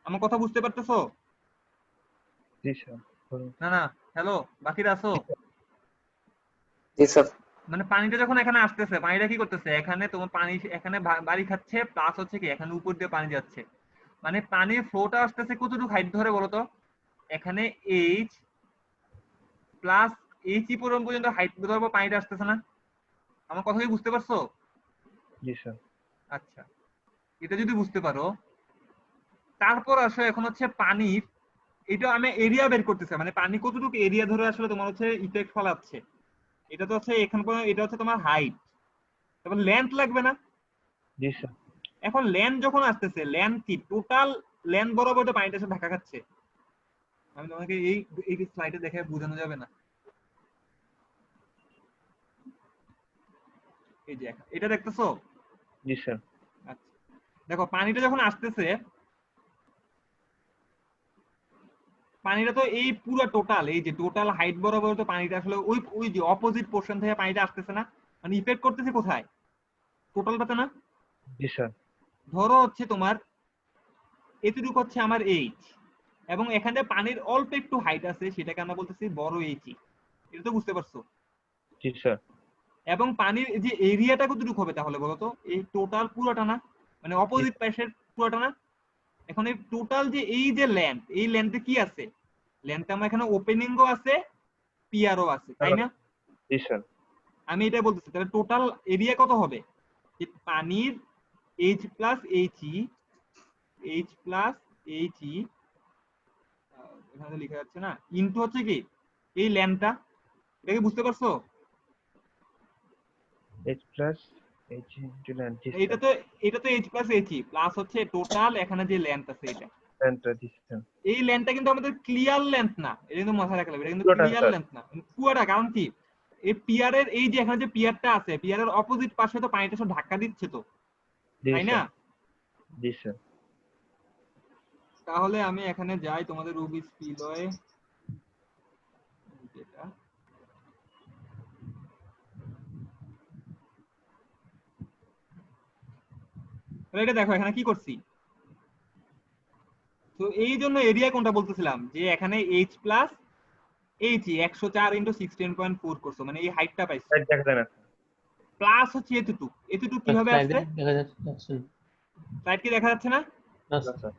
আমার কথা বুঝতে পারতেছো? জি স্যার। না না, হ্যালো, বাকিরা আছো? জি স্যার। মানে পানিটা যখন এখানে আসতেছে, পানিটা কি করতেছে? এখানে তোমার পানি এখানে বাড়ি খাচ্ছে, প্লাস হচ্ছে কি এখানে উপর দিয়ে পানি যাচ্ছে। মানে পানির ফ্লোটা আসতেছে কতটুকু হাইট ধরে বলো তো? এখানে এইচ প্লাস এইচই পর্যন্ত হাইট ধরে পানিটা আসতেছে না? আমার কথা কি বুঝতে পারছো? জি স্যার। আচ্ছা, এটা যদি বুঝতে পারো, তারপর আসো এখন হচ্ছে পানির, এটা আমি এরিয়া বের করতেছি, মানে পানি কতটুকু এরিয়া ধরে আসলে তোমার হচ্ছে ইফেক্ট ফলাচ্ছে। এটা তো হচ্ছে এখান পর্যন্ত, এটা হচ্ছে তোমার হাইট, তারপর লেন্থ লাগবে না? জি স্যার। এখন লেন্থ যখন আসতেছে, লেন্থ কি টোটাল লেন্থ বরাবর তো পানিটা এসে ঢাকা খাচ্ছে। আমি তোমাকে এই স্লাইডে দেখে বোঝানো যাবে না। এই যে এটা দেখতেছো? জি স্যার। আচ্ছা দেখো পানিটা যখন আসতেছে, পানিটা তো এই পুরো টোটাল, এই যে টোটাল হাইট বরাবর তো পানিটা আসলে ওই ওই যে অপোজিট পোর্শন থেকে পানিটা আসতেছে না? মানে ইফেক্ট করতেছে কোথায়? টোটালটাতে না? জি স্যার। ধরো হচ্ছে তোমার এতটুকু হচ্ছে আমার এইচ, এবং এখানে পানির অল্প একটু হাইট আছে, সেটাকে আমরা বলতেছি বড় এইচই। এটা তো বুঝতে পারছো? জি স্যার। এবং পানির যে এরিয়াটা কতটুকু হবে তাহলে বলো তো? এই টোটাল পুরোটা না, মানে জি অপোজিট পাশের পুরোটা না? এখন এই টোটাল যে এই যে লেন্থ, এই লেন্থে কি আছে? লেন্থে আমার এখানে ওপেনিংও আছে, পিয়ারও আছে, তাই না? জি স্যার। আমি এটা বলতেছি, তাহলে টোটাল এরিয়া কত হবে? যে পানির H plus HE, H plus HE, এখানে লেখা যাচ্ছে না, ইনটু হচ্ছে কি এই লেন্থটা, এটা কি বুঝতে পারছো? H plus H into length. জি এটা স্যার। তো এটা তো H প্লাস HE প্লাস হচ্ছে টোটাল এখানে যে লেন্থ আছে এটা। লেন্থটা জি স্যার। এই লেন্থটা কিন্তু আমাদের ক্লিয়ার লেন্থ না, এটা কিন্তু মাথায় রাখতে হবে, এটা কিন্তু পুরোটা ক্লিয়ার স্যার। লেন্থ না, পুরোটা। কারণ কি, এই পিয়ারের এই যে এখানে যে পিয়ারটা আছে, পিয়ারের অপোজিট পাশে তো পানিটা সব ধাক্কা দিচ্ছে তো, জি তাই না? স্যার। জি স্যার। তাহলে আমি এখানে যাই তোমাদের রুবি স্পিলওয়ে, যেটা তাহলে এটা দেখো এখানে কি করছি। তো এই জন্য এরিয়া কোনটা বলতেছিলাম, যে এখানে H প্লাস HE 104 ইন্টু 16.4 করছো, মানে এই হাইটটা পাইছো, স্যার দেখা যায় না স্যার। প্লাস হচ্ছে এতটুক। এতটুক কিভাবে স্লাইডে আসছে? দেখা যাচ্ছে না। স্লাইড কি দেখা যাচ্ছে না? না না স্যার।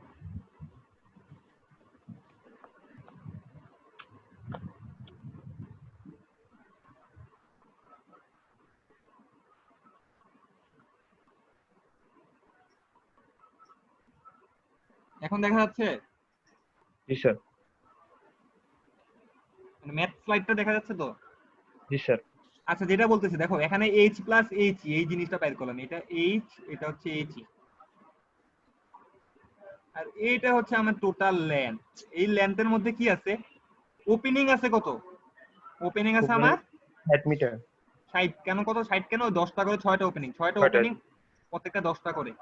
এখন দেখা যাচ্ছে? জি স্যার। মানে ম্যাথ স্লাইডটা দেখা যাচ্ছে তো? জি স্যার। আচ্ছা, যেটা বলতেছি দেখো, এখানে H প্লাস HE এই জিনিসটা বের করলাম, এটা H, এটা হচ্ছে HE, আর এইটা হচ্ছে আমার টোটাল লেন্থ। এই লেন্থের মধ্যে কি আছে? ওপেনিং আছে কত? ওপেনিং আছে আমার 60 মিটার। 60। কেন কত 60 কেন? 10টা করে 6টা ওপেনিং, 6টা 6টা। ওপেনিং, প্রত্যেকটা 10টা করে,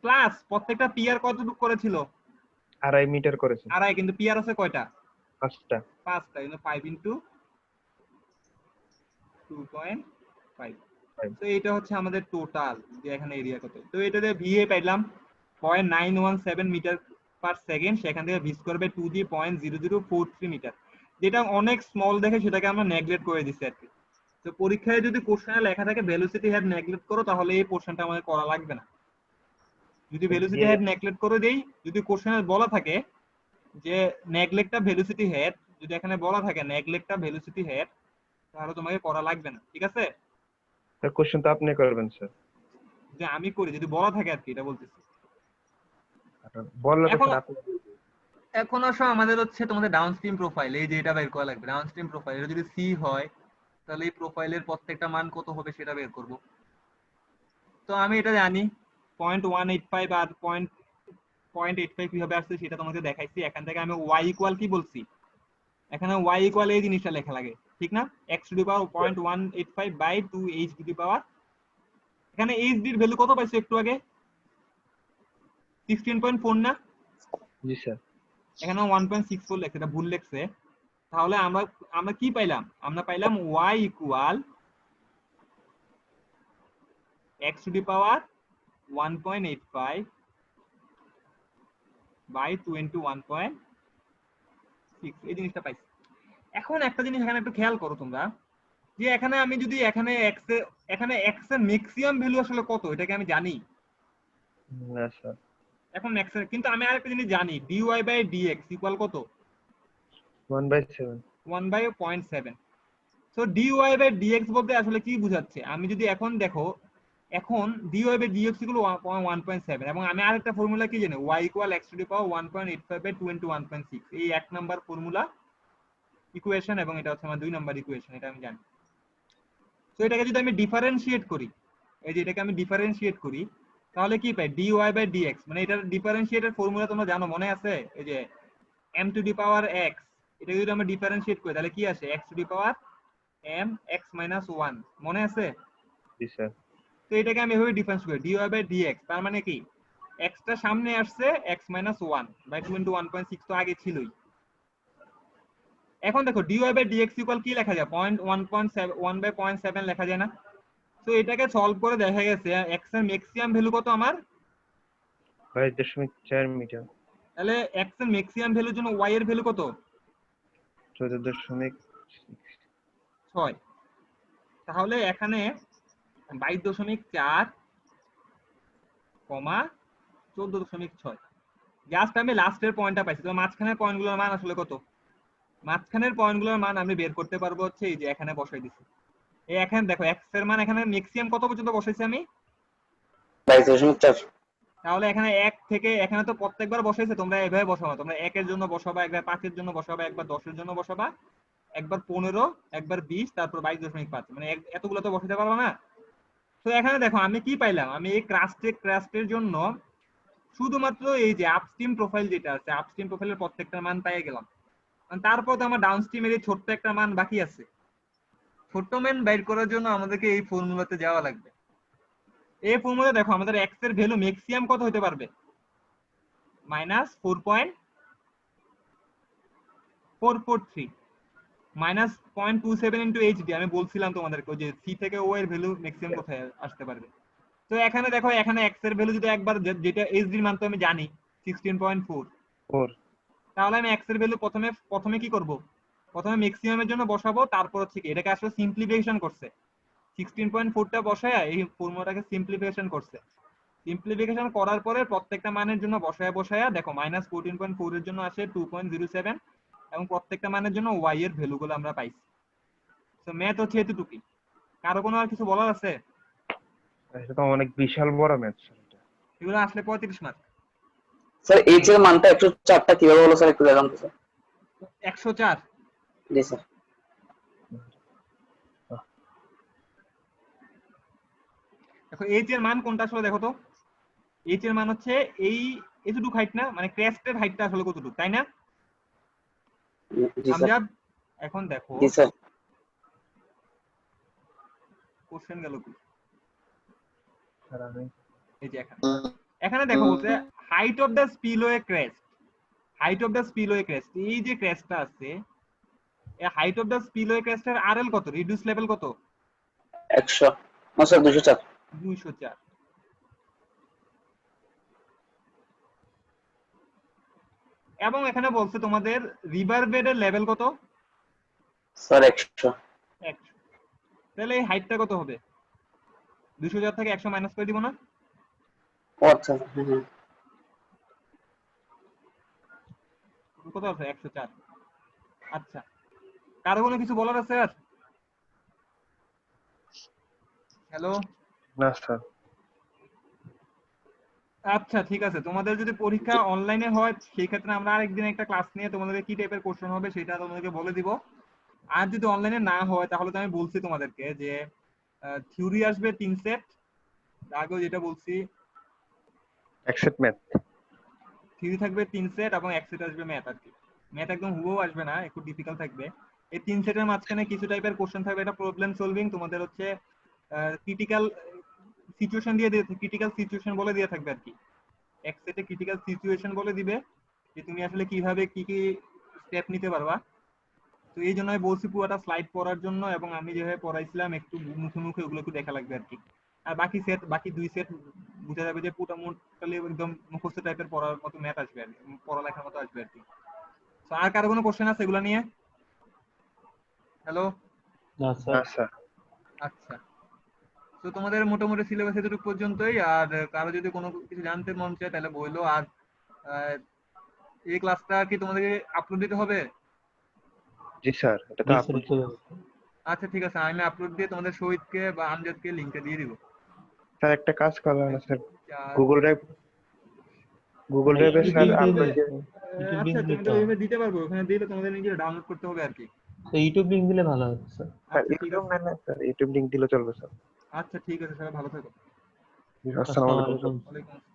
প্লাস প্রত্যেকটা পিয়ার কতটুকু করেছিল? 2.5 মিটার করেছে। আড়াই, কিন্তু পিয়ার আছে কয়টা? 5টা। 5টা, কিন্তু 5 ইন্টু 2.5। তো এটা হচ্ছে আমাদের টোটাল, যে এখানে এরিয়া কত। তো এটা দিয়ে ভিএ পাইলাম 0.917 মিটার পার সেকেন্ড, সেখান থেকে V square by 2g 0.0043 metre, যেটা অনেক স্মল দেখে সেটাকে আমরা নেগলেক্ট করে দিচ্ছি আর কি। তো পরীক্ষায় যদি কোশ্চেনে লেখা থাকে ভেলোসিটি হেড নেগলেক্ট করো, তাহলে এই পোর্শনটা আমাদের করা লাগবে না। যদি ভেলোসিটি হেড নেগলেক্ট করে দেই, যদি কোশ্চেনে বলা থাকে যে নেগলেক্টটা ভেলোসিটি হেড, যদি এখানে বলা থাকে নেগলেক্টটা ভেলোসিটি হেড, তাহলে তোমাকে করা লাগবে না, ঠিক আছে? স্যার কোশ্চেন তো আপনি করবেন স্যার। যে আমি করি যদি বলা থাকে আর কি, এটা বলতেছি। বললে তো এখন স্যার আপনি। এখন আসো আমাদের হচ্ছে তোমাদের ডাউনস্ট্রিম প্রোফাইল, এই যে এটা বের করা লাগবে। ডাউনস্ট্রিম প্রোফাইল এটা যদি সি হয়, তাহলে এই প্রোফাইলের প্রত্যেকটা মান কত হবে সেটা বের করব। তো আমি এটা জানি 0.185 আর 0.85 কিভাবে আসছে সেটা তোমাকে দেখাইছি। এখান থেকে আমি y ইকুয়াল কি বলছি, এখানে y ইকুয়াল এই জিনিসটা লেখা লাগে, ঠিক না? x to the power 0.185 by 2 h to the power, এখানে h এর ভ্যালু কত পাইছো একটু আগে? 16.4 না? জি স্যার। এখানে 1.64 লেখছে, এটা ভুল লেখছে। তাহলে আমরা আমরা কি পাইলাম? আমরা পাইলাম y equal x to the power 1.85 by 2 into 1.6, এই জিনিসটা পাইছি। এখন একটা জিনিস এখানে একটু খেয়াল করো তোমরা, যে এখানে আমি যদি এখানে এখানে x এর ম্যাক্সিমাম ভ্যালু আসলে কত, এটাকে আমি জানি। না স্যার। এখন x এর, কিন্তু আমি আরেকটা জিনিস জানি, dy বাই dx ইকুয়াল কত? 1/7। 1/0.7। সো dy বাই dx বলতে আসলে কি বোঝাচ্ছে? আমি যদি এখন দেখো, এখন dy বাই dx ইকুয়াল 1.7, এবং আমি আরেকটা ফর্মুলা কি জানি, y equal x to the power 1.85 by 2 into 1.6, এই এক নাম্বার ফর্মুলা ইকুয়েশন, এবং এটা হচ্ছে আমার 2 নাম্বার ইকুয়েশন, এটা আমি জানি। তো এটাকে যদি আমি ডিফারেন্সিয়েট করি, এই যে এটাকে আমি ডিফারেন্সিয়েট করি, তাহলে কি পাই? dy বাই dx, মানে এটার ডিফারেন্সিয়েটের ফর্মুলা তোমরা জানো, মনে আছে? এই যে m two the power x, এটা যদি আমরা ডিফারেন্সিয়েট করি তাহলে কি আসে? x to the power m x minus 1, মনে আছে? জি স্যার। তো এটাকে আমি এভাবে ডিফারেন্স করি dy বাই dx, তার মানে কি x টা সামনে আসছে x মাইনাস 1 বাই 2 ইনটু 1.6, তো আগে ছিলই। এখন দেখো dy বাই dx ইকুয়াল কি লেখা যায়? 1.7 লেখা যায় না? তো এটাকে সলভ করে দেখা গেছে x এর ম্যাক্সিমাম ভ্যালু কত আমার? 22.4 মিটার। তাহলে x এর ম্যাক্সিমাম ভ্যালুর জন্য y এর ভ্যালু কত? 14.6। 6। তাহলে এখানে 22.4, 14.6 জাস্ট আমি লাস্টের পয়েন্টটা পাইছি। তো মাঝখানের পয়েন্টগুলোর মান আসলে কত? মাঝখানের পয়েন্টগুলোর মান আমি বের করতে পারবো হচ্ছে এই যে এখানে বসাই দিছি। এই এখানে দেখো x এর মান এখানে ম্যাক্সিমাম কত পর্যন্ত বসাইছি আমি? 22.4। তাহলে এখানে 1 থেকে এখানে তো প্রত্যেকবার বসাইছে, তোমরা এভাবে বসাবা। তোমরা 1 এর জন্য বসাবা, একবার 5 এর জন্য বসাবা, একবার 10 এর জন্য বসাবা, একবার 15, একবার 20, তারপর 22.5, মানে এতগুলো তো বসাতে পারবা না। তো এখানে দেখো আমি কি পাইলাম, আমি এই ক্রাস্টের জন্য শুধুমাত্র এই যে আপস্ট্রিম প্রোফাইল যেটা আছে, আপস্ট্রিম প্রোফাইলের প্রত্যেকটা মান পেয়ে গেলাম। তারপর তো আমার ডাউনস্ট্রিমের এই ছোট্ট একটা মান বাকি আছে। ছোট্ট মান বের করার জন্য আমাদেরকে এই ফর্মুলাতে যাওয়া লাগবে। এই ফর্মুলা দেখো আমাদের x এর ভ্যালু ম্যাক্সিমাম কত হতে পারবে? -4.443 -0.27 ইনটু এইচডি। আমি বলছিলাম তোমাদেরকে যে সি থেকে ও এর ভ্যালু ম্যাক্সিমাম কোথায় আসতে পারবে। তো এখানে দেখো এখানে x এর ভ্যালু যদি একবার যেটা এইচডি এর মান তো আমি জানি 16.4, 4 তাহলে আমি x এর ভ্যালু প্রথমে কি করব? প্রথমে ম্যাক্সিমামের জন্য বসাবো, তারপর হচ্ছে কি এটাকে আসলে সিম্পলিফিকেশন করছে। 16.4টা বসায় এই ফর্মুলাটাকে সিম্পলিফিকেশন করছে। সিম্পলিফিকেশন করার পরে প্রত্যেকটা মানের জন্য বসায়া দেখো -14.4 এর জন্য আসে 2.07, এবং প্রত্যেকটা মানের জন্য y এর ভ্যালুগুলো আমরা পাইছি। তো ম্যাথ হচ্ছে এতটুকুই। কারো কোনো আর কিছু বলার আছে? এটা তো অনেক বিশাল বড় ম্যাথ। এগুলো আসলে 35 মার্ক। স্যার এইচ এর মানটা 104টা কিভাবে হলো স্যার একটু দেখান তো স্যার। 104। জি স্যার। দেখো এইচ এর মান কোনটা আসলে দেখো তো। এইচ এর মান হচ্ছে এই এতটুকু হাইট না, মানে ক্রেস্টের হাইটটা আসলে কতটুকু, তাই না? জি স্যার। আমজাদ এখন দেখো জি স্যার। কোশ্চেন গেল কি? স্যার আমি এই যে এখানে দেখো বলছে height of the spillway crest. Height of the spillway crest, এই যে ক্রেস্টটা আছে, এই হাইট অফ দ্য স্পিলওয়ে ক্রেস্টের আরএল কত, রিডিউস লেভেল কত? 100 না স্যার 204। 204। এবং এখানে বলছে তোমাদের রিভার বেডের লেভেল কত? স্যার 100। 100। তাহলে এই হাইটটা কত হবে? 204 থেকে 100 মাইনাস করে দিব না? ও আচ্ছা হ্যাঁ। কত আছে? 104। আচ্ছা, কারো কোনো কিছু বলার আছে আর? হ্যালো। না স্যার। আচ্ছা ঠিক আছে, তোমাদের যদি পরীক্ষা অনলাইনে হয় সেই ক্ষেত্রে আমরা আরেকদিন একটা ক্লাস নিয়ে তোমাদেরকে কি টাইপের কোশ্চেন হবে সেটা তোমাদেরকে বলে দিব। আর যদি অনলাইনে না হয় তাহলে তো আমি বলছি তোমাদেরকে যে থিওরি আসবে 3 সেট, আগেও যেটা বলছি অ্যাকসেপ্ট ম্যাথ। থিওরি থাকবে 3 সেট এবং এক সেট আসবে ম্যাথ। আর কি ম্যাথ একদম হুবহু আসবে না, একটু ডিফিকাল্ট থাকবে। এই 3 সেটের মাঝখানে কিছু টাইপের কোশ্চেন থাকবে, এটা প্রবলেম সলভিং, তোমাদের হচ্ছে ক্রিটিক্যাল সিচুয়েশন দিয়ে ক্রিটিক্যাল সিচুয়েশন বলে দিয়ে থাকবে আর কি। এক সেটে ক্রিটিক্যাল সিচুয়েশন বলে দিবে যে তুমি আসলে কিভাবে কি কি স্টেপ নিতে পারবা। তো এই জন্য আমি বলছি পুরোটা স্লাইড পড়ার জন্য, এবং আমি যেভাবে পড়াইছিলাম একটু মুখে মুখে ওগুলো একটু দেখা লাগবে আর কি। আর বাকি 2 সেট বুঝা যাবে যে পুরোটালি একদম মুখস্থ টাইপের পড়ার মতো ম্যাথ আসবে আর কি, পড়ালেখার মতো আসবে আর কি। তো আর কারো কোনো কোশ্চেন আছে এগুলো নিয়ে? হ্যালো। না না স্যার। স্যার। আচ্ছা, তো তোমাদের মোটামুটি সিলেবাস এতটুকু পর্যন্তই। আর কারো যদি কোনো কিছু জানতে মন চায় তাহলে বললো। আর এই ক্লাসটা কি তোমাদেরকে আপলোড দিতে হবে? জি স্যার, এটা তো জি স্যার, আপলোড। চলে যাবে। আচ্ছা ঠিক আছে, আমি আপলোড দিয়ে তোমাদের শহীদকে বা আমজাদকে লিংকটা দিয়ে দিব। স্যার একটা কাজ করবেন না স্যার, আর গুগল ড্রাইভে ইউটিউব স্যার লিংক দিলে, আপলোড দিয়ে। ইউটিউব আচ্ছা লিংক তুমি দিলে তো তো ওইভাবে দিতে পারবো, ওখানে দিলে তোমাদের নিজের ডাউনলোড করতে হবে আর কি। ইউটিউব লিংক দিলে ভালো হবে স্যার। স্যার আচ্ছা ঠিক ইউটিউব আছে। না স্যার, ইউটিউব লিংক দিলে চলবে স্যার। আচ্ছা ঠিক আছে, সবাই ভালো থাকো। আসসালামু আসসালামু আলাইকুম স্যার। আলাইকুম। ওয়ালাইকুম আসসালাম।